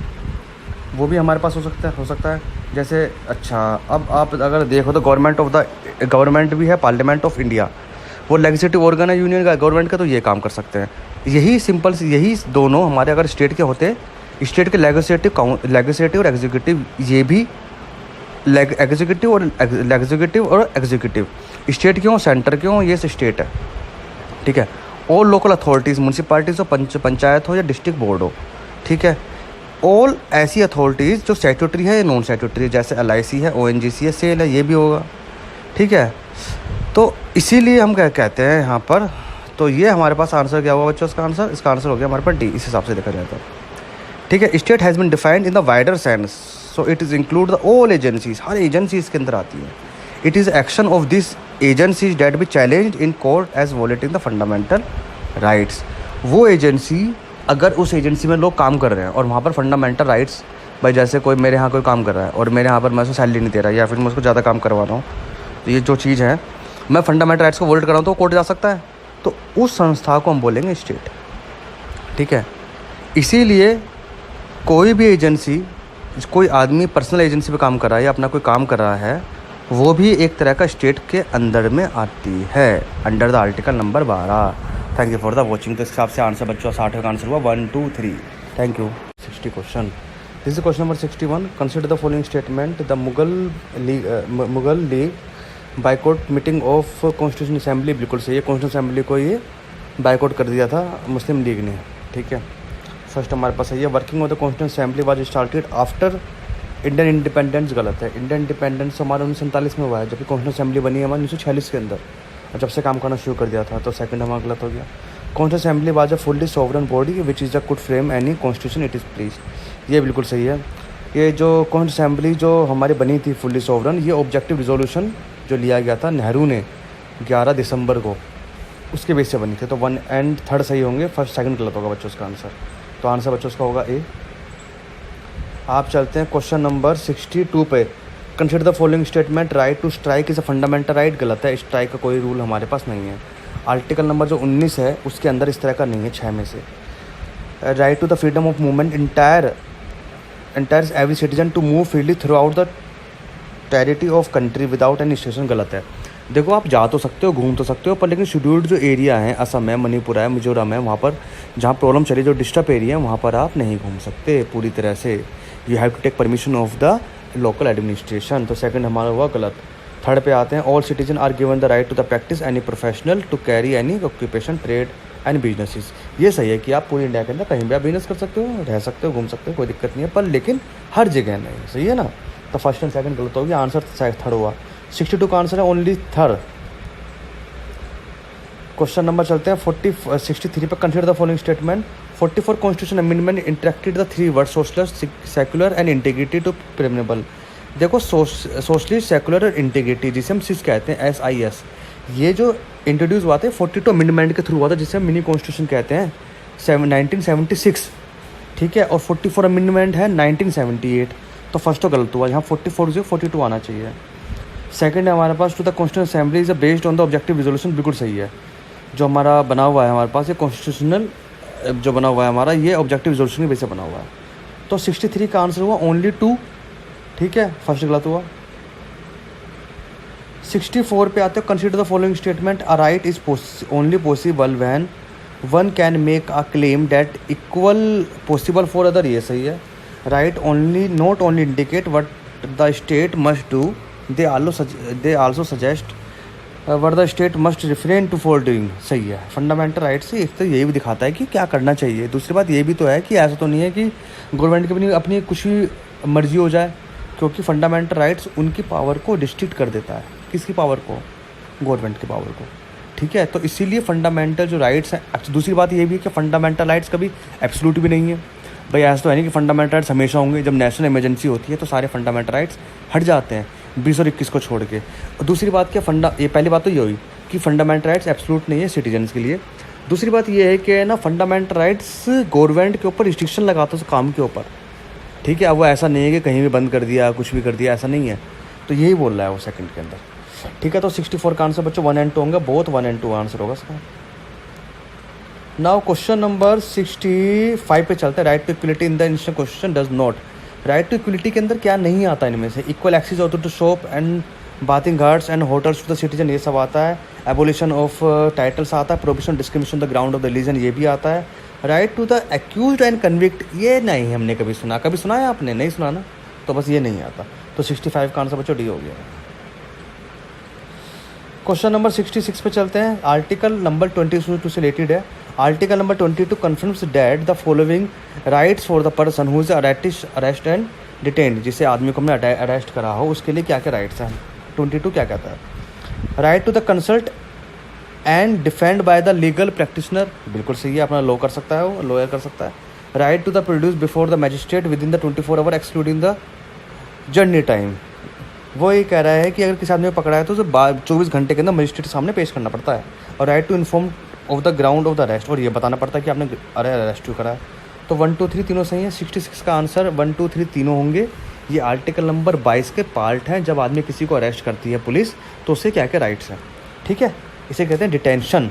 वो भी हमारे पास हो सकता है। जैसे अच्छा, अब आप अगर देखो तो गवर्नमेंट भी है, पार्लियामेंट ऑफ इंडिया, वो लेजिस्लेटिव ऑर्गन है यूनियन का, गवर्नमेंट का, तो ये काम कर सकते हैं। यही सिंपल, यही दोनों हमारे अगर स्टेट के होते, स्टेट के लेजिस्लेटिव और एग्जीक्यूटिव, ये भी एग्जीक्यूटिव और एग्जीक्यूटिव। स्टेट क्यों, सेंटर क्यों, ये स्टेट है, ठीक है। ऑल लोकल अथॉरिटीज़, म्यूनसिपालिटीज़ हो, पंचायत हो या डिस्ट्रिक्ट बोर्ड हो, ठीक है। ऑल ऐसी अथॉरिटीज़ जो स्टैट्यूटरी है या नॉन स्टैट्यूटरी, जैसे LIC है, ONGC है, सेल है, ये भी होगा, ठीक है। तो इसीलिए हम क्या कहते हैं यहाँ पर, तो ये हमारे पास आंसर क्या होगा बच्चों? इसका आंसर हो गया हमारे पास डी, इस हिसाब से देखा जाए तो, ठीक है। State has been defined in the wider sense, so it is include the all agencies, हर एजेंसी इसके अंदर आती है। It is action of this agencies that be challenge in court as violating the fundamental rights. वो agency, अगर उस agency में लोग काम कर रहे हैं और वहाँ पर फंडामेंटल राइट्स, भाई जैसे कोई मेरे यहाँ कोई काम कर रहा है और मेरे यहाँ पर मैं उसको सैलरी नहीं दे रहा या फिर मैं उसको ज़्यादा काम करवा रहा हूँ, तो ये जो चीज़ है, मैं फंडामेंटल राइट्स को वॉलेट कर रहा हूँ, तो कोर्ट जा सकता है। तो उस संस्था को हम बोलेंगे स्टेट, ठीक है। इसीलिए कोई भी एजेंसी, कोई आदमी पर्सनल एजेंसी पे काम कर रहा है या अपना कोई काम कर रहा है, वो भी एक तरह का स्टेट के अंदर में आती है, under the article number 12। Thank you for the watching. तो इस हिसाब से आंसर बच्चों 60 का आंसर हुआ 1 2 3। Thank you. 60 question, this is question number 61। Consider the following statement, the Mughal league boycott meeting of constitution assembly, बिल्कुल सही है। कॉन्स्टिट्यूशन असेंबली को ये बाइकआउट कर दिया था मुस्लिम लीग ने, ठीक है। फर्स्ट हमारे पास सही है। Working of the constitution assembly was started after Indian independence, गलत है। इंडियन इंडिपेंडेंस हमारा 1947 में हुआ है, जबकि कॉन्स्टिट्यूशन असेंबली बनी है हमारी 1946 के अंदर, और जब से काम करना शुरू कर दिया था। तो सेकंड हमारा गलत हो गया। Constitution assembly was a fully sovereign body which is the could frame any constitution it is please, ये बिल्कुल सही है। ये जो कॉन्स्टिट्यूशन असेंबली जो हमारी बनी थी फुल्ली सॉवरन, ये ऑब्जेक्टिव रिजोल्यूशन जो लिया गया था नेहरू ने 11 दिसंबर को, उसके बेस से बनी थी। तो 1 and 3 सही होंगे, फर्स्ट सेकंड गलत होगा बच्चों उसका आंसर। तो आंसर बच्चों उसका होगा ए। आप चलते हैं क्वेश्चन नंबर 62 पे। Consider the following statement, right to strike is a fundamental right, गलत है, स्ट्राइक का कोई रूल हमारे पास नहीं है। आर्टिकल नंबर जो 19 है उसके अंदर इस तरह का नहीं है 6 में से। Right to the freedom of movement entire every citizen to move freely throughout the territory of country without any restriction, गलत है। देखो आप जा तो सकते हो, घूम तो सकते हो, पर लेकिन शेड्यूल्ड जो एरिया है, असम है, मणिपुर है, मिजोरम है, वहाँ पर जहाँ प्रॉब्लम चली, जो डिस्टर्ब एरिया है, वहाँ पर आप नहीं घूम सकते पूरी तरह से। You have to take permission of the local administration. तो सेकंड हमारा हुआ गलत। थर्ड पे आते हैं, all citizen are given the right to the practice any professional to carry any occupation trade and businesses. ये सही है कि आप पूरी इंडिया के अंदर कहीं भी आप बिजनेस कर सकते हो, रह सकते हो, घूम सकते हो, कोई दिक्कत नहीं है, पर लेकिन हर जगह नहीं। सही है ना। तो फर्स्ट एंड सेकंड गलत हो गया, आंसर थर्ड हुआ। 62 का आंसर है ओनली थर्ड। क्वेश्चन नंबर चलते हैं 63 पर। Consider the following statement. 44 constitution amendment interacted the 3 word socialist, secular and integrity to preamble. देखो सोशलिस्ट, सेक्युलर और इंटीग्रिटी, जिसे हम सिस कहते हैं, SIS, ये जो इंट्रोड्यूस हुआ था 42 अमेंडमेंट के थ्रू हुआ था, जिसे हम मिनी कॉन्स्टिट्यूशन कहते हैं, 1976। ठीक है। और 44 अमेंडमेंट है 1978। तो फर्स्ट तो गलत हुआ, यहाँ 44 से 42 आना चाहिए। सेकंड है हमारे पास, to the constitution assembly is based on the objective resolution, बिल्कुल सही है। जो हमारा बना हुआ है हमारे पास, ये कॉन्स्टिट्यूशनल जो बना हुआ है हमारा, ये ऑब्जेक्टिव रिजोल्यूशन की बेस से बना हुआ है। तो 63 का आंसर हुआ ओनली 2। ठीक है, फर्स्ट गलत हुआ। 64 पे आते हो। Consider the following statement, a right is only possible when one can make a claim that equal possible for other, ये सही है। Right only not only indicate what the state must do, they also suggest what the state must refrain to for doing, सही है। Fundamental right से एक तो यही भी दिखाता है कि क्या करना चाहिए। दूसरी बात ये भी तो है कि ऐसा तो नहीं है कि गवर्नमेंट की अपनी कुछ ही मर्जी हो जाए, क्योंकि फंडामेंटल राइट्स उनकी पावर को डिस्ट्रिक्ट कर देता है। किसकी पावर को? गवर्नमेंट की पावर को। ठीक है, तो इसीलिए फंडामेंटल जो राइट्स हैं। दूसरी बात ये भी है कि फंडामेंटल राइट्स कभी एब्सोल्यूट भी नहीं है भाई। ऐसा तो है नहीं कि फंडामेंटल राइट्स हमेशा होंगे। जब नेशनल इमरजेंसी होती है तो सारे फंडामेंटल राइट्स हट जाते हैं, 20 और 21 को छोड़ के। और दूसरी बात क्या, ये पहली बात तो ये हुई कि फंडामेंटल राइट्स एब्सोल्यूट नहीं है सिटीजन्स के लिए। दूसरी बात ये है कि ना, फंडामेंटल राइट्स गवर्नमेंट के ऊपर रिस्ट्रिक्शन लगाता है काम के ऊपर। ठीक है, अब वो ऐसा नहीं है कि कहीं भी बंद कर दिया, कुछ भी कर दिया, ऐसा नहीं है। तो यही बोल रहा है वो सेकंड के अंदर। ठीक है, तो 64 का आंसर बच्चों 1 और 2 होंगे, बोथ 1 और 2 आंसर होगा इसका। नाउ क्वेश्चन नंबर 65 पे चलते हैं। Right to equality in the instant question does not. Right to equality के अंदर क्या नहीं आता इनमें से? Equal access of to shop and bathing ghats and hotels to the citizen, ये सब आता है। एबोलिशन ऑफ टाइटल्स आता है। Prohibition discrimination the ground of the religion, ये भी आता है। Right to the accused and convict, ये नहीं हमने कभी सुना। कभी सुना है आपने? नहीं सुना ना, तो बस ये नहीं आता। तो 65 का आंसर बच्चों डी हो गया। क्वेश्चन नंबर 66 पे चलते हैं। आर्टिकल नंबर 22 से रिलेटेड है। Article number 22 confirms that the following rights for the person who is arrest and detained, जिसे आदमी को हमने अरेस्ट करा हो, उसके लिए क्या क्या राइट्स हैं। 22 क्या कहता है? Right to the consult and defend by the legal practitioner, बिल्कुल सही है, अपना लॉ कर सकता है, वो लॉयर कर सकता है। Right to the produce before the magistrate within the 24 hour excluding the journey time, वो ये कह रहा है कि अगर किसी आदमी को पकड़ा है तो उसे 24 घंटे के अंदर मजिस्ट्रेट के सामने पेश करना पड़ता है। और right to inform of the ground of the arrest, और ये बताना पड़ता है कि आपने अरेस्ट क्यों करा है। तो 1, 2, 3 तीनों सही है। 66 का आंसर 1, 2, 3 तीनों होंगे। ये आर्टिकल नंबर 22 के पार्ट हैं। जब आदमी किसी को अरेस्ट करती है पुलिस, तो उससे क्या क्या राइट्स हैं। ठीक है, इसे कहते हैं डिटेंशन।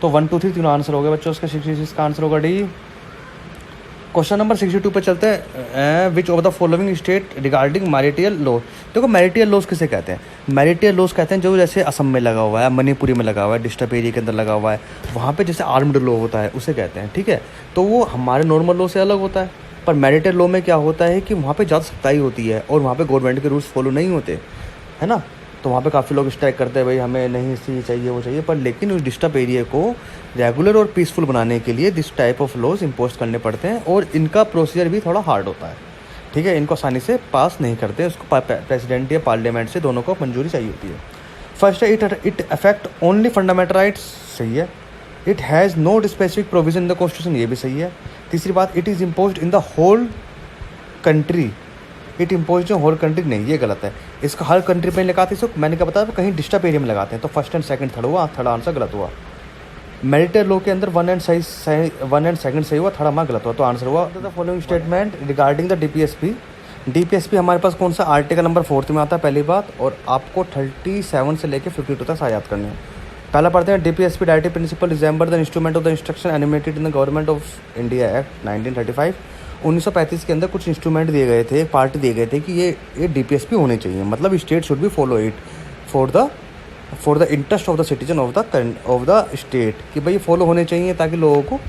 तो 1, 2, 3 तीनों आंसर हो गए बच्चों। उसका 66 का आंसर होगा डी। क्वेश्चन नंबर 62 पे चलते हैं। Which of the following state regarding marital law. देखो मैरिटल लॉज किसे कहते हैं? मैरिटल लॉज कहते हैं जो जैसे असम में लगा हुआ है, मणिपुरी में लगा हुआ है, डिस्टर्ब एरिया के अंदर लगा हुआ है, वहाँ पे जैसे आर्म्ड लॉ होता है उसे कहते हैं। ठीक है, तो वो हमारे नॉर्मल लॉ से अलग होता है। पर मैरिटल लॉ में क्या होता है कि वहाँ पे ज़्यादा सख्ताई होती है और वहाँ पे गवर्नमेंट के रूल्स फॉलो नहीं होते, है ना। तो वहाँ पे काफ़ी लोग स्ट्राइक करते हैं, भाई हमें नहीं सी चाहिए वो चाहिए। पर लेकिन उस डिस्टर्ब एरिया को रेगुलर और पीसफुल बनाने के लिए this type of laws impose करने पड़ते हैं, और इनका प्रोसीजर भी थोड़ा हार्ड होता है। ठीक है, इनको आसानी से पास नहीं करते, उसको प्रेसिडेंट या पार्लियामेंट से दोनों को मंजूरी चाहिए होती है। फर्स्ट है it affect only fundamental rights, सही है। It has no specific provision in the constitution, ये भी सही है। तीसरी बात, it is imposed in the whole country. It impose whole country, नहीं, ये गलत है। इसका हर कंट्री पे लगाते हैं, मैंने क्या बताया, कहीं डिस्टर्ब एरिया में लगाते हैं। तो फर्स्ट एंड सेकंड थर्ड हुआ, थर्ड आंसर गलत हुआ। मैरिटल लॉ के अंदर 1 एंड सेकंड सही हुआ, थर्ड हमारा गलत हुआ। तो आंसर हुआ the following statement regarding the DPSP DPSP हमारे पास कौन सा आर्टिकल नंबर 4 में आता है पहली बात, और आपको 37 से लेके 52 तक याद करने हैं। पहला पढ़ते हैं, DPSP directive principle resemble the instrument of the instruction enumerated in the government of India act 1935। 1935 के अंदर कुछ इंस्ट्रूमेंट दिए गए थे, पार्ट दिए गए थे कि ये DPSP होने चाहिए, मतलब state should be follow it for the interest of the citizen of the state, कि भाई फॉलो होने चाहिए ताकि लोगों को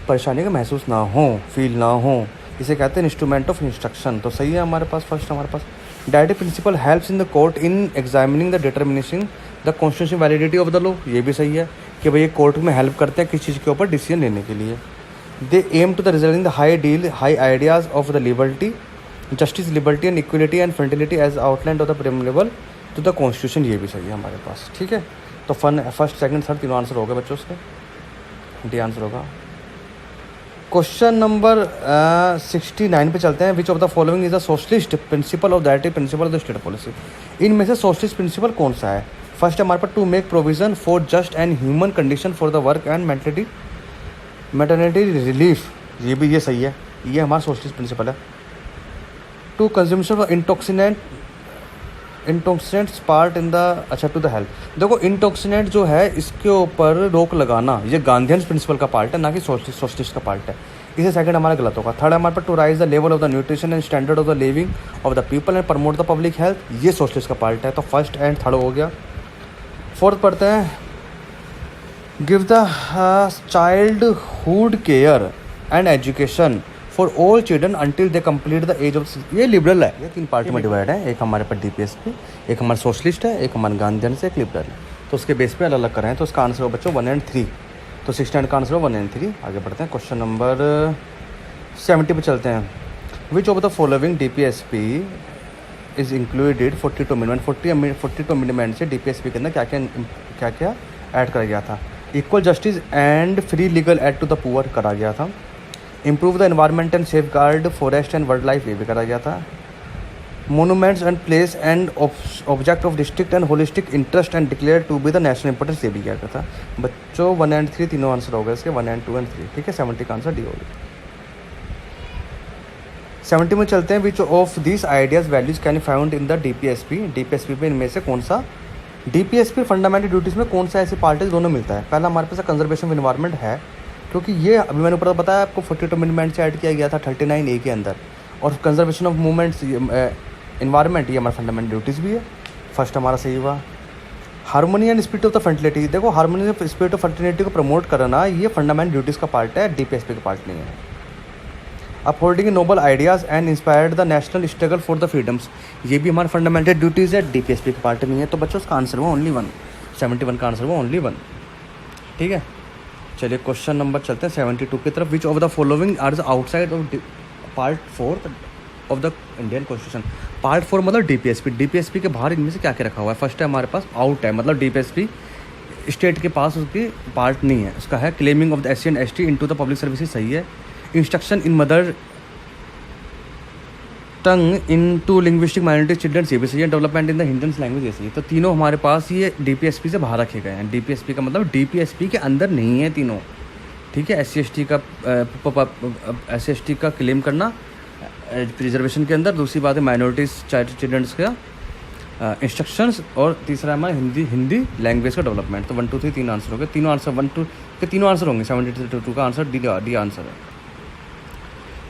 परेशानी का महसूस ना हो, फील ना हो। इसे कहते हैं इंस्ट्रूमेंट ऑफ इंस्ट्रक्शन। तो सही है हमारे पास फर्स्ट। हमारे पास directive principle helps in the court in examining the determination the constitution validity of the law. ये भी सही है कि भाई ये कोर्ट में हेल्प करते हैं किस चीज़ के ऊपर डिसीजन लेने के लिए। They aim to the resulting the high ideas of the liberty justice liberty and equality and fraternity as outline of the preamble to the constitution. ये भी सही है हमारे पास, ठीक है। तो फर्स्ट सेकंड थर्ड तीनों आंसर हो गए बच्चों उसके, डी आंसर होगा। क्वेश्चन नंबर 69 पे चलते हैं। Which of the following is the socialist principle of directive principle of the state policy. इनमें से सोशलिस्ट प्रिंसिपल कौन सा है? फर्स्ट है हमारे पास to make provision for just and human condition for the work and maternity relief. ये भी ये सही है, ये हमारा सोशलिस्ट प्रिंसिपल है। To consumption of intoxicants part in the अच्छा टू द हेल्थ। देखो इंटॉक्सिनेंट जो है इसके ऊपर रोक लगाना ये गांधीयन प्रिंसिपल का पार्ट है, ना कि सोशलिस्ट का पार्ट है। इसे सेकंड हमारा गलत होगा। थर्ड हमारे पास to raise the level of the nutrition and standard of the living of the people and promote the public health, ये सोशलिस्ट का पार्ट है। तो फर्स्ट एंड थर्ड हो गया। फोर्थ पढ़ते हैं, give the childhood care and education for all children until they complete the age of. ये liberal है, ये तीन पार्ट में डिवाइड है। एक हमारे पास DPSP, एक हमारा सोशलिस्ट है, एक हमारे गांधीयन से, एक लिबरल है। तो उसके बेस पे अलग अलग कर रहे हैं। तो इसका आंसर हो बच्चों 1 और 3। तो 69 का आंसर हो 1 और 3। आगे बढ़ते हैं क्वेश्चन नंबर 70 पे चलते हैं। Which of the following DPSP is included 42 amendment. 42 amendment से DPSP के अंदर क्या क्या ऐड करा गया था? Equal justice and free legal aid to the poor करा गया था। Improve the environment and safeguard forest and wildlife, ये भी करा गया था। Monuments and place and object of district and holistic interest and declare to be the national importance, ये भी किया गया था। बच्चों 1 और 3 तीनों आंसर हो गए इसके, 1 और 2 और 3, ठीक है। 70 का आंसर डी होगा। 70 में चलते हैं। Which of this ideas values can found in the DPSP। DPSP में इनमें से कौन सा DPSP फंडामेंटल ड्यूटीज़ में कौन सा ऐसी पार्ट दोनों मिलता है? पहला हमारे पास कंजर्वेशन ऑफ एनवायरनमेंट है, क्योंकि ये अभी मैंने ऊपर बताया आपको 42 अमेंडमेंट से ऐड किया गया था 39A के अंदर। और कंजर्वेशन ऑफ मूवमेंट्स एनवायरनमेंट ये हमारा फंडामेंटल ड्यूटीज़ भी है। फर्स्ट हमारा सही हुआ। Harmony and spirit of the fertility, देखो harmony and spirit of fertility को प्रमोट करना ये फंडामेंटल ड्यूटीज़ का पार्ट है, DPSP का पार्ट नहीं है। Upholding noble ideas and inspired the national struggle for the freedoms, ये भी हमारा फंडामेंटल ड्यूटीज़ है, DPSP का पार्ट नहीं है। तो बच्चों उसका आंसर हुआ ओनली 1। 71 का आंसर हुआ ओनली 1, ठीक है। चलिए क्वेश्चन नंबर चलते हैं 72 की तरफ। Which of the following are the outside of part 4 of the Indian constitution. Part 4 मतलब DPSP के बाहर इनमें से क्या क्या रखा हुआ है? फर्स्ट है हमारे पास आउट है, मतलब DPSP स्टेट के पास उसकी पार्ट नहीं है। उसका है claiming of the SC and ST into the public services, सही है। Instruction in mother tongue in to linguistic minority children, ये भी सही है। Development in the Hindi language, ये सही है। तो तीनों हमारे पास ये DPSP से बाहर रखे गए हैं। DPSP का मतलब DPSP के अंदर नहीं है तीनों, ठीक है। SC ST का क्लेम करना रिजर्वेशन के अंदर, दूसरी बात है माइनॉरिटीज चिल्ड्रंस का इंस्ट्रक्शंस, और तीसरा हमारा हिंदी लैंग्वेज का डेवलपमेंट। तो 1 2 3 तीन आंसर हो गए। तीनों आंसर 1 2 के तीनों आंसर होंगे। 72 का आंसर डी आंसर है।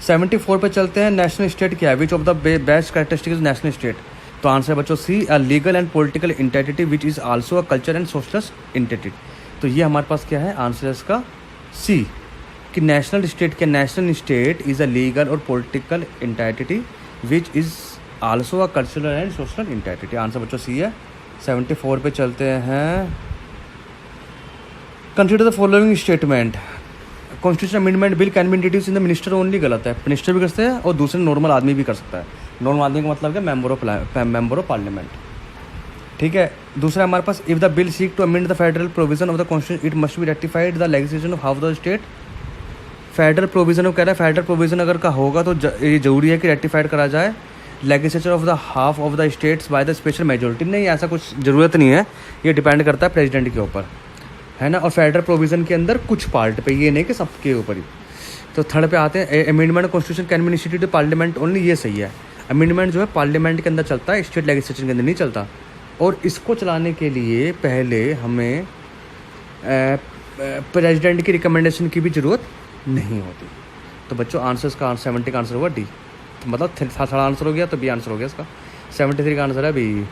74 पे चलते हैं। नेशनल स्टेट क्या है? Which of the best characteristic is national state. तो आंसर है बच्चों C, a legal and political entity which is also a culture and socialist entity. तो ये हमारे पास क्या है? आंसर है इसका C, कि national state is a legal और political entity which is also a cultural and social entity. Answer बच्चों C है। 74 पे चलते हैं। Consider the following statement. Constitution amendment bill can be introduce in the minister only, गलत है। Minister भी कर सकते हैं और दूसरे नॉर्मल आदमी भी कर सकता है। नॉर्मल आदमी का मतलब क्या? मेंबर ऑफ पार्लियामेंट, ठीक है। दूसरा हमारे पास if the bill seek to amend the federal provision of the constitution it must be ratified the legislation of half the state. Federal provision कह रहा है, फेडरल प्रोविजन अगर का होगा तो ये जरूरी है कि रेटिफाइड करा जाए legislature of the half of the states by the special majority. नहीं, ऐसा कुछ ज़रूरत नहीं है, ये डिपेंड करता है प्रेसिडेंट के ऊपर, है ना। और फेडरल प्रोविज़न के अंदर कुछ पार्ट पे, ये नहीं कि सबके ऊपर ही। तो थर्ड पे आते हैं। Amendment constitution can be initiated parliament only, ये सही है। अमेंडमेंट जो है पार्लियामेंट के अंदर चलता है, स्टेट लेजिस्लेचर के अंदर नहीं चलता। और इसको चलाने के लिए पहले हमें प्रेसिडेंट की रिकमेंडेशन की भी ज़रूरत नहीं होती। तो बच्चों आंसर का 70 का आंसर होगा डी, तो मतलब थर्ड आंसर हो गया, तो बी आंसर हो गया इसका। 73 का आंसर है बी।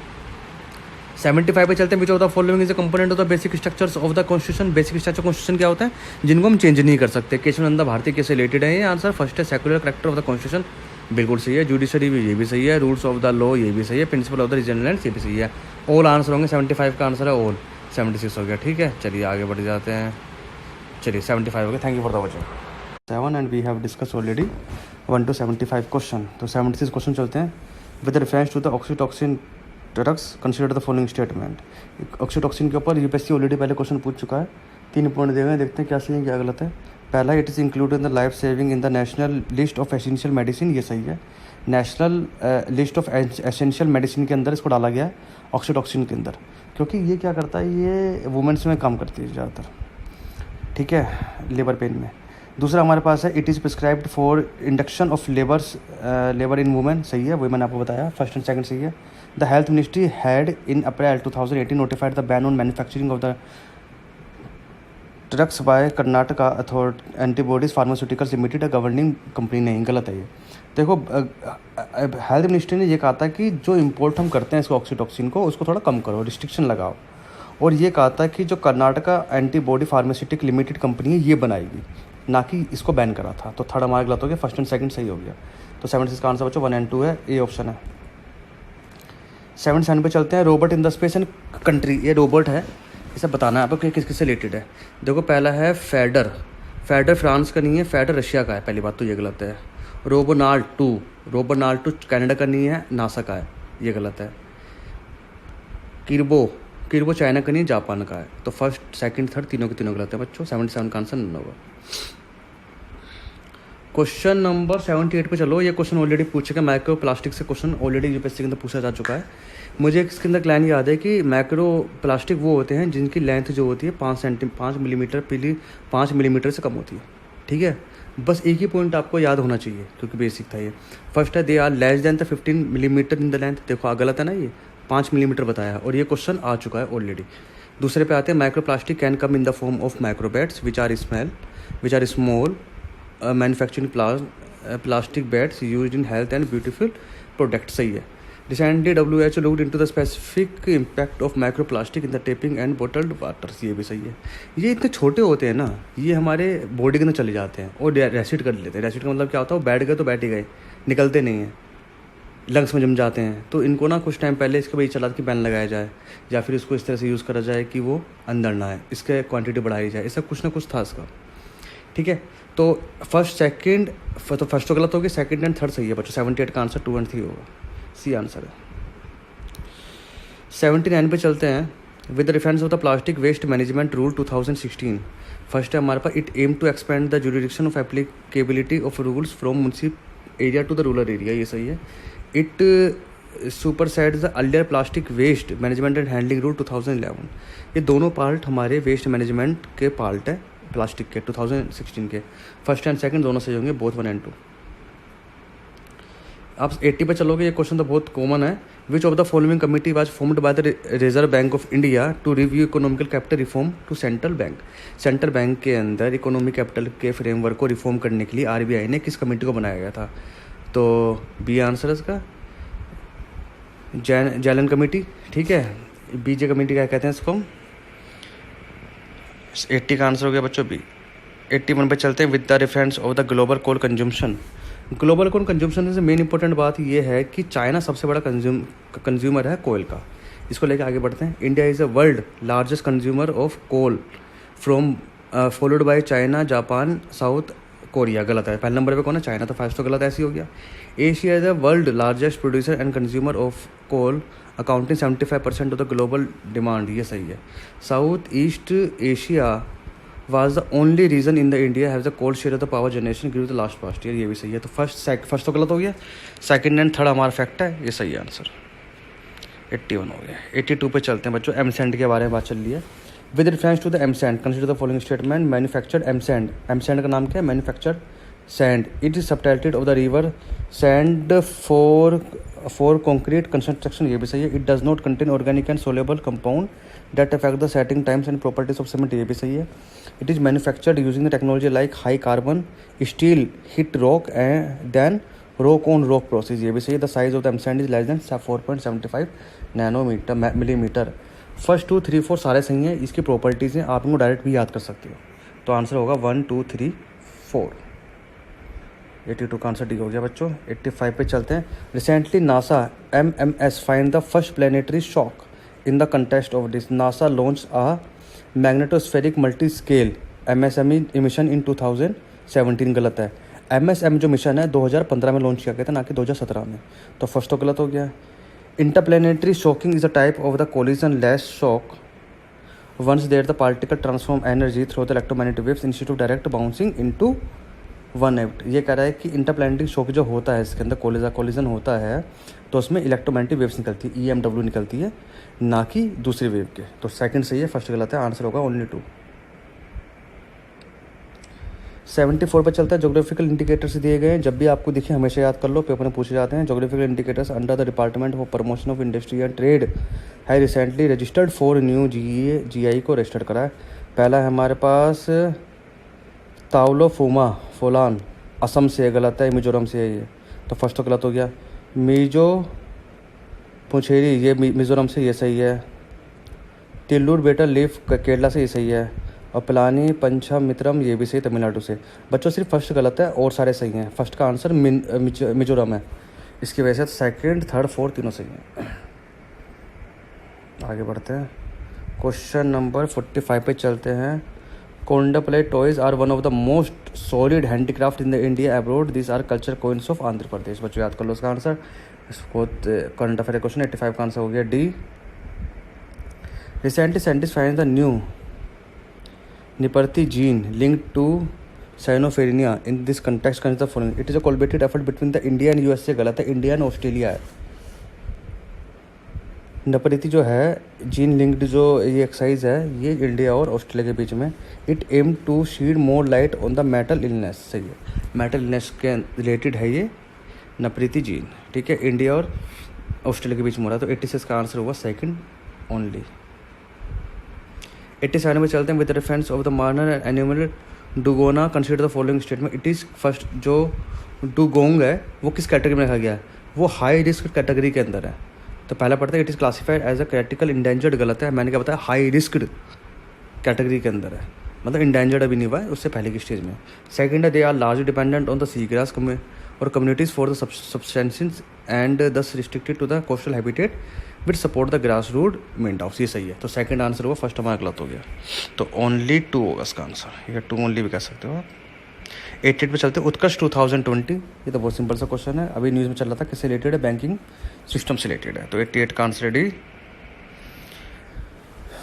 75 पे चलते हैं। Which of the following is a component of the basic structures of the constitution. Basic structure constitution क्या होता है, जिनको हम चेंज नहीं कर सकते। केशवानंद भारती कैसे रिलेटेड है ये आंसर। फर्स्ट है secular character of the constitution, बिल्कुल सही है। जुडिशरी भी, ये भी सही है। रूल्स ऑफ द लॉ, ये भी सही है। Principal of the regional lands, ये भी सही है। ऑल आंसर होंगे। 75 का आंसर है ऑल। 76 हो गया, ठीक है। चलिए आगे बढ़ जाते हैं। चलिए 75 हो गया। Thank you for the watching 7 and we have discuss already 1 to 75 question. तो 76 क्वेश्चन चलते हैं। With reference to the oxytocin drugs consider the following statement. Oxytocin के ऊपर यूपीएससी ऑलरेडी पहले क्वेश्चन पूछ चुका है। 3 पॉइंट दिए हुए, देखते हैं क्या सही है क्या गलत है। पहला, it is included in the life saving in the national list of essential medicine, ये सही है। National list of essential medicine के अंदर इसको डाला गया है ऑक्सीटॉक्सिन के अंदर, क्योंकि ये क्या करता है, ये वुमेंस में काम करती है ज़्यादातर, ठीक है, लेबर पेन में। दूसरा हमारे पास है, it is prescribed for induction of labour in women, सही है, वही मैंने आपको बताया। फर्स्ट एंड सेकंड सही है। The health ministry had in April 2018 notified the ban on manufacturing of the drugs bye Karnataka authority antibodies pharmaceuticals limited, governing company नहीं, गलत है ये। देखो हेल्थ मिनिस्ट्री ने ये कहा था कि जो इम्पोर्ट हम करते हैं इसको ऑक्सीटॉक्सिन को, उसको थोड़ा कम करो, रिस्ट्रिक्शन लगाओ। और ये कहा था कि जो Karnataka antibody pharmaceutic limited company है ये बनाएगी, ना कि इसको बैन करा था। तो थर्ड हमारा गलत हो गया, फर्स्ट एंड सेकंड सही हो गया। तो 76 का आंसर बच्चों 1 and 2 है, ए ऑप्शन है। 77 पे चलते हैं। Robot in the space and country, ये रोबोट है, इसे बताना है आपको कि किस किस से रिलेटेड है। देखो पहला है फेडर, फेडर फ्रांस का नहीं है, फेडर रशिया का है, पहली बात तो ये गलत है। रोबोनाल्ड 2 कनाडा का नहीं है, नासा का है, ये गलत है। किरबो चाइना का नहीं, जापान का है। तो फर्स्ट सेकंड थर्ड तीनों के तीनों गलत है बच्चों। 77 का आंसर नहीं होगा। क्वेश्चन नंबर 78 पे चलो। ये क्वेश्चन ऑलरेडी पूछेगा, माइक्रो प्लास्टिक से क्वेश्चन ऑलरेडी यूपीएससी के अंदर पूछा जा चुका है। मुझे इसके अंदर लाइन याद है कि माइक्रो प्लास्टिक वो होते हैं जिनकी लेंथ जो होती है 5 मिलीमीटर से कम होती है, ठीक है। बस एक ही पॉइंट आपको याद होना चाहिए क्योंकि बेसिक था ये। फर्स्ट है, they are less than the 15 millimetre in the length. देखो गलत है ना, ये 5 मिलीमीटर बताया और ये क्वेश्चन आ चुका है ऑलरेडी। दूसरे पे आते हैं, micro plastic can come in the form of microbeads which are small manufacturing plastic beads use in health and beautiful product, सही है। Recently WHO looked into the specific impact of micro plastic in the tapping and bottled waters, ये भी सही है। ये इतने छोटे होते हैं ना, ये हमारे बॉडी के अंदर चले जाते हैं और रेसिड कर लेते हैं। रेसिड का मतलब क्या होता है, वो बैठ गए तो बैठ ही गए, निकलते नहीं हैं, लंग्स में जम जाते हैं। तो इनको ना कुछ टाइम पहले इसके भाई चला कि बैन लगाया जाए या फिर इसको इस तरह से यूज़ करा जाए कि वो अंदर ना आए, इसके क्वांटिटी बढ़ाई जाए, ऐसा कुछ ना कुछ था इसका, ठीक है। तो फर्स्ट तो गलत होगी, सेकंड एंड थर्ड सही है बच्चों। 78 का आंसर 2 and 3 होगा, सी आंसर है। 79 पे चलते हैं। With the reference of the plastic waste management rule 2016, first है हमारे पास, it aim to expand the jurisdiction of applicability of rules from municipal area to the rural area, ये सही है। It supersedes the earlier plastic waste management and handling rule 2011। ये दोनों part हमारे waste management के पार्ट है plastic के 2016 के। फर्स्ट एंड सेकंड दोनों सही होंगे, बोथ 1 and 2। आप 80 पे चलोगे, ये क्वेश्चन तो बहुत कॉमन है। Which of the following committee was formed by the reserve bank of India to review economical capital reform to central bank. Central bank के अंदर इकोनॉमिक कैपिटल के फ्रेमवर्क को रिफॉर्म करने के लिए RBI ने किस कमेटी को बनाया गया था? तो बी आंसर है इसका, जैलन कमेटी, ठीक है। BJ कमेटी क्या कहते हैं इसको। 80 का आंसर हो गया बच्चों बी। 81 पे चलते हैं। With the reference of the global coal consumption. Global coal consumption से मेन इंपॉर्टेंट बात ये है कि चाइना सबसे बड़ा कंज्यूमर है कोयल का। इसको लेकर आगे बढ़ते हैं। India is a world largest consumer of coal from followed by China, Japan, South Korea, गलत है। पहले नंबर पे कौन है, चाइना, तो फर्स्ट तो गलत ऐसी हो गया। Asia is a world largest producer and consumer of coal accounting 75% of the global demand, ये सही है। South East Asia was the only region in the India has the coal share of the power generation grew the last year, ये भी सही है। तो first तो गलत हो गया, सेकंड एंड थर्ड हमारा फैक्ट है, ये सही है आंसर। 81 हो गया। 82 पे चलते हैं बच्चों। एमसैंड के बारे में बात चल रही है। With reference to the M sand consider the following statement. Manufactured M sand का नाम क्या है, manufactured sand. It is subtitled of the river sand for concrete construction. ये भी सही है. It does not contain organic and soluble compound that affect the setting times and properties of cement. ये भी सही है. It is manufactured using the technology like high carbon steel hit rock and then rock on rock process. ये भी सही है. The size of the sand is less than 4.75 nanometre millimetre. First 2 3 4 सारे सही हैं. इसकी प्रॉपर्टीज़ हैं, आप इनको डायरेक्ट भी याद कर सकते हो. तो आंसर होगा 1 2 3 4. 82 का आंसर डी हो गया बच्चों. 85 पे चलते हैं. Recently NASA MMS find the first planetary shock in the contest of this. NASA launch a magnetospheric multi scale MSME mission in 2017. गलत है. MSM जो मिशन है 2015 में लॉन्च किया गया था, ना कि 2017 में. तो फर्स्ट तो गलत हो गया. Interplanetary shocking is a type of the collision less shock once there the particle transform energy through the electromagnetic waves instead of direct bouncing into one at. ये कह रहा है कि इंटरप्लानिटरी शॉक जो होता है, इसके अंदर कोलिजन होता है, तो उसमें इलेक्ट्रोमैग्नेटिक वेव्स निकलती है, EMW निकलती है, ना कि दूसरी वेव के. तो सेकंड सही है, फर्स्ट गलत है. आंसर होगा ओनली 2. 74 पर चलता है. जोग्राफिकल इंडिकेटर्स दिए गए हैं, जब भी आपको दिखे हमेशा याद कर लो, पेपर में पूछे जाते हैं. Geographical indicators under the department for promotion of industry and trade है रिसेंटली रजिस्टर्ड 4 न्यू GI को रजिस्टर्ड करा है. पहला है हमारे पास तावलो फूमा फोलान, असम से. गलत है, मिजोरम से है ये. तो फर्स्ट तो गलत हो गया. मीजो पुछेरी, ये मिजोरम से, ये सही है. तिल्लूर बेटर लीफ केरला से, ये सही है. और प्लानी पंचामित्रम, ये भी सही, तमिलनाडु से. बच्चों सिर्फ फर्स्ट गलत है और सारे सही हैं. फर्स्ट का आंसर मिजोरम है. इसकी वजह से सेकंड थर्ड फोर्थ तीनों सही हैं. आगे बढ़ते हैं. क्वेश्चन नंबर 45 पे चलते हैं. Kondapalli toys are one of the most solid handicraft in the India abroad. This are culture coins of Andhra Pradesh. बच्चों याद कर लो इसका आंसर. इसको करंट अफेयर क्वेश्चन. 85 का आंसर हो गया D. Recently scientist find the new निपर्ती gene linked to schizophrenia. In this context consider the following. It is a collaborative effort between the India and USA. गलत है, India and Australia है. निपर्ती जो है gene linked जो ये exercise है, ये इंडिया और ऑस्ट्रेलिया के बीच में. It aim to shed more light on the mental illness. सही है, मेटल इलनेस के रिलेटेड है ये निपर्ती जीन. ठीक है, इंडिया और ऑस्ट्रेलिया के बीच में हो रहा है. तो 86 का आंसर होगा सेकंड ओनली. 87 में चलते हैं. With reference of the marine and animal dugong consider the following statement. It is first जो डुगोंग है वो किस कैटेगरी में रखा गया है? वो हाई रिस्क कैटेगरी के अंदर है. तो पहला पढ़ते हैं. It is classified as a critical endangered. गलत है, मैंने क्या बताया, हाई रिस्क कैटेगरी के अंदर है, मतलब इंडेंजर्ड अभी नहीं हुआ है, उससे पहले की स्टेज में. सेकंड है they are large dependent on the sea grass और communities for the substances and thus restricted to the coastal habitat which support the grass root मेंट हाउस. ये सही है. तो सेकंड आंसर हुआ, फर्स्ट हमारा गलत हो गया. तो ओनली 2 होगा इसका आंसर. ये 2 ओनली भी कह सकते हो आप. 88 पे चलते हैं. उत्कर्ष 2020. ये तो बहुत सिंपल सा क्वेश्चन है, अभी न्यूज़ में चल रहा था. किससे रिलेटेड है? बैंकिंग सिस्टम से रिलेटेड है. तो 88 का answer D.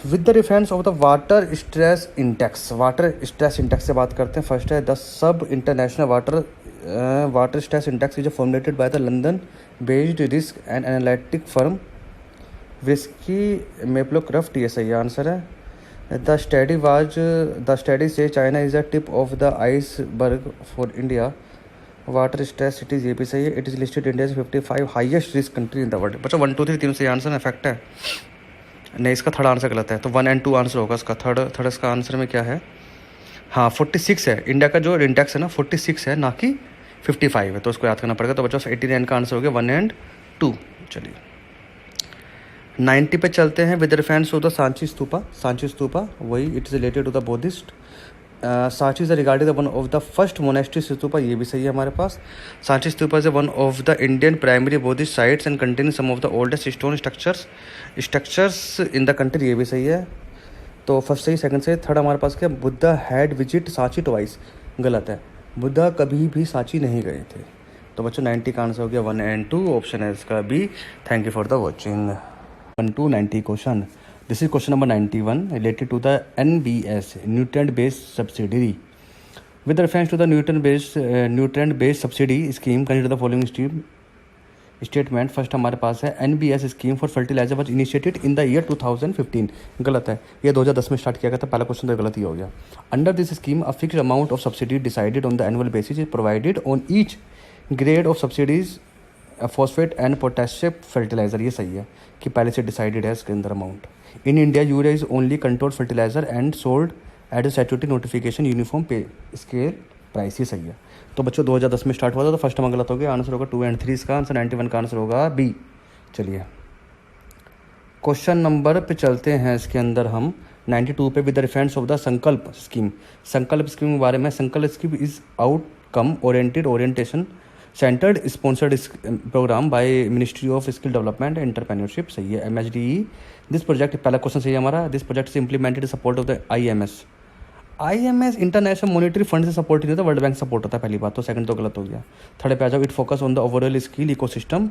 With the reference of the water stress index. Water stress index से बात करते हैं. फर्स्ट है the sub international water stress index is formulated by the London based risk and analytic firm Verisk Maplecroft. ये सही answer है. The study से China is the tip of the iceberg for India. Water stress cities, ये भी सही है. It is listed India 55 highest risk country in the world. बच्चों 1 2 3 तीनों सही आंसर इफेक्ट है. नहीं, इसका थर्ड आंसर गलत है. तो 1 and 2 आंसर होगा इसका. थर्ड इसका आंसर में क्या है? हाँ 46 है. इंडिया का जो इंडेक्स है ना 46 है, ना कि 55 है. तो उसको याद करना पड़ेगा. तो बच्चों 89 का आंसर हो गया 1 and 2. चलिए 90 पे चलते हैं. With reference of the Sanchi stupa वही. It is related to the Buddhist. Sanchi is regarded the one of the first monastery stupa. ये भी सही है हमारे पास. Sanchi stupa is one of the Indian primary Buddhist sites and contain some of the oldest stone structures in the country. ये भी सही है. तो फर्स्ट सही, सेकंड सही. थर्ड हमारे पास क्या? Buddha had visit Sanchi twice. गलत है, बुद्धा कभी भी सांची नहीं गए थे. तो बच्चों 90 का आंसर हो गया 1 and 2. ऑप्शन है इसका B. Thank you for the watching. 1 to 90 question. This is question number 91 related to the NBS, nutrient-based subsidiary. With reference to the nutrient-based subsidy scheme, consider the following scheme statement first हमारे पास है NBS scheme for fertiliser was initiated in the year 2015, गलत है, ये 2010 में start किया गया था, पहला क्वेश्चन तो गलत ही हो गया। Under this scheme a fixed amount of subsidy decided on the annual basis is provided on each grade of subsidies phosphate and potassium fertiliser, ये सही है कि पहले से डिसाइडेड है इसके अंदर amount. In India urea is only control fertiliser and sold at statutory notification uniform pay scale price, ये सही है। तो बच्चों 2010 में स्टार्ट हुआ था, तो फर्स्ट नंबर गलत हो गया, आंसर होगा 2 और 3, इसका आंसर 91 का आंसर होगा बी। चलिए क्वेश्चन नंबर पे चलते हैं, इसके अंदर हम 92 पे with the reference of the Sankalp scheme. Sankalp scheme के बारे में, Sankalp scheme is outcome oriented orientation centred sponsored programme by ministry of skill development and entrepreneurship, सही है, MHDE। दिस प्रोजेक्ट, पहला क्वेश्चन सही है हमारा, this project is implemented support of the IMS international monetary fund से सपोर्ट नहीं होता, world bank support होता है, पहली बात तो, सेकंड तो गलत हो गया। थर्ड पे आ जाओ, it focus on the overall skill ecosystem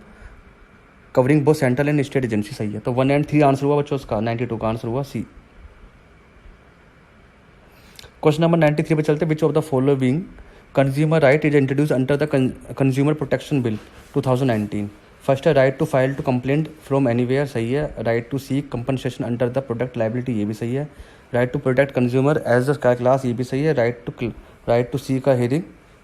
covering both central and state agency, सही है। तो 1 और 3 आंसर हुआ बच्चों उसका, 92 का आंसर हुआ सी। क्वेश्चन नंबर 93 पे चलते, which of the following consumer right is introduce under the consumer protection bill 2019। First है right to file to complaint from anywhere, सही है। Right to seek compensation under the product liability, ये भी सही है। Right to protect consumer as the class, ये भी सही है। Right to seek a hearing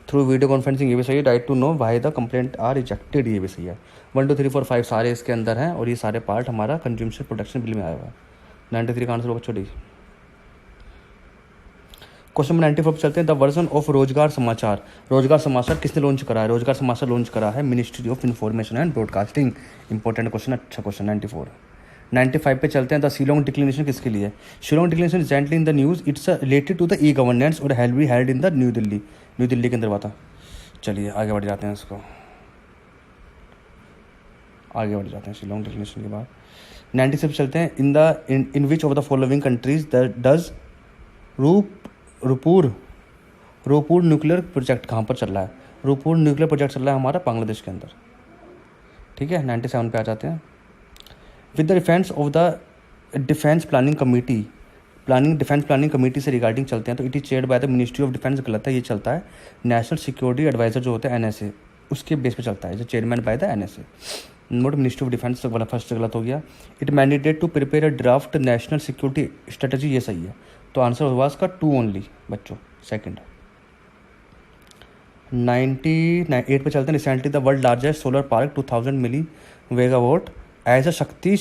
through video conferencing, ये भी सही है। Right to know why the complaint are rejected, ये भी सही है। 1 2 3 4 5 सारे इसके अंदर हैं, और ये सारे पार्ट हमारा कंज्यूमर प्रोटेक्शन बिल में आया हुआ है। 93 का आंसर होगा बच्चों डी। क्वेश्चन नंबर 94 पर चलते हैं, द वर्जन ऑफ रोजगार समाचार। रोजगार समाचार किसने लॉन्च करा है? रोजगार समाचार लॉन्च करा है ministry of information and broadcasting. Important question, अच्छा क्वेश्चन। 95 पे चलते हैं, द शिलोंग डिक्लेरेशन किसके लिए? Shillong declaration recently in the news, it's related to the e governance और shall be held in the New Delhi के अंदर हुआ था। चलिए आगे बढ़ जाते हैं, इसको आगे बढ़ जाते हैं शिलोंग डिक्लेरेशन के बाद। 96 पे चलते हैं, in which of the following countries does Rooppur nuclear project कहाँ पर चल रहा है? रूपुर न्यूक्लियर प्रोजेक्ट चल रहा है हमारा बांग्लादेश के अंदर, ठीक है। 97 पे आ जाते हैं, with the defence of the defence planning committee से रिगार्डिंग चलते हैं, तो it is chaired by the ministry of defence, गलत है, ये चलता है नेशनल सिक्योरिटी एडवाइजर जो होता है NSA, उसके बेस पे चलता है, जो chairman by the NSA, not ministry of defence, first गलत हो गया। It mandated to prepare a draft national security strategy, ये सही है। तो आंसर हुआ इसका 2 ओनली बच्चों, सेकंड। 98 पे चलते हैं, recently the world largest solar park 2000 milli megawatt as a Shakti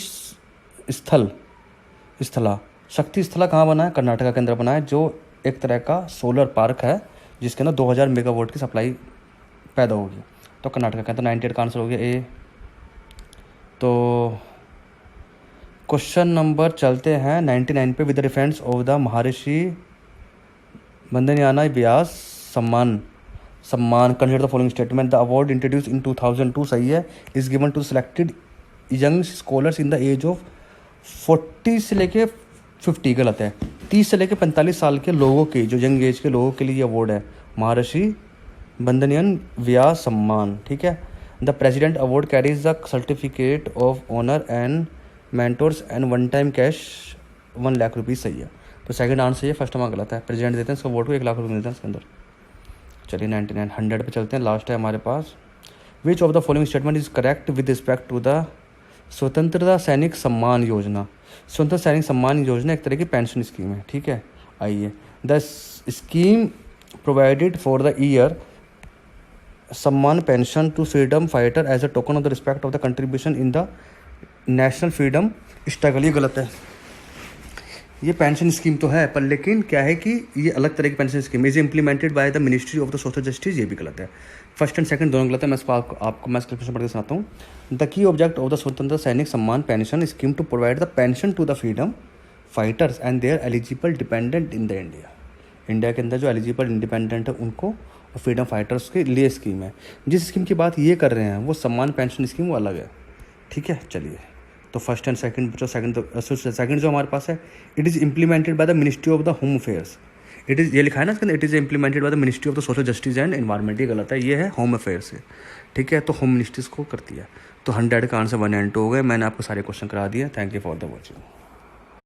Sthala कहाँ बना है? कर्नाटका के अंदर बना है, जो एक तरह का सोलर पार्क है जिसके अंदर 2000 मेगावाट की सप्लाई पैदा होगी, तो कर्नाटका के अंदर। 98 का आंसर हो गया ए। तो क्वेश्चन नंबर चलते हैं 99 पे, विद रेफरेंस ऑफ द महर्षि बंदनियाना Vyas Samman consider the following statement, the award introduce in 2002, सही है, is given to selected young scholars in the age of 40 से लेके 50, गलत है, 30 से लेके 45 साल के लोगों के, जो यंग एज के लोगों के लिए अवार्ड है, महर्षि बंदनियान व्यास सम्मान, ठीक है। The president award carries the certificate of honour and mentors and one time cash 1 lakh rupees, सही है। तो सेकंड आंसर ये, फर्स्ट हमारा गलत है, प्रेसिडेंट देते हैं इसको वोट को, 1 लाख रुपये मिलते हैं इसके अंदर। चलिए 99 100 पे चलते हैं, लास्ट है हमारे पास, which of the following statement is correct with respect to the Swatantrata Sainik Samman Yojana. स्वतंत्रता सैनिक सम्मान योजना एक तरह की पेंशन स्कीम है, ठीक है। आइए, the scheme provided for the year Samman pension to freedom fighter as a token of the respect of the contribution in the national freedom struggle, ये गलत है। ये पेंशन स्कीम तो है, पर लेकिन क्या है कि ये अलग तरह की pension scheme is implemented by the ministry of the social justice, ये भी गलत है। फर्स्ट एंड सेकंड दोनों गलत है। मैं आपको मैं क्वेश्चन पढ़ के सुनाता हूँ। The key object of the Swatantra Sainik Samman pension scheme to provide the pension to the freedom fighters and their eligible dependent in the India के अंदर जो एलिजिबल इंडिपेंडेंट है उनको, और फ्रीडम फाइटर्स के लिए स्कीम है। जिस स्कीम की बात ये कर रहे हैं वो सम्मान पेंशन स्कीम वो अलग है, ठीक है। चलिए, तो फर्स्ट एंड सेकंड बच्चों, सेकंड जो हमारे पास है, it is implemented by the ministry of the home affairs, it is, ये लिखा है ना इसके अंदर, it is implemented by the ministry of the social justice and environment, ये गलत है, ये है होम अफेयर्स से, ठीक है। तो होम मिनिस्ट्रीज को करती है। तो 100 का आंसर 1 और 2 हो गए। मैंने आपको सारे क्वेश्चन करा दिए। Thank you for the watching.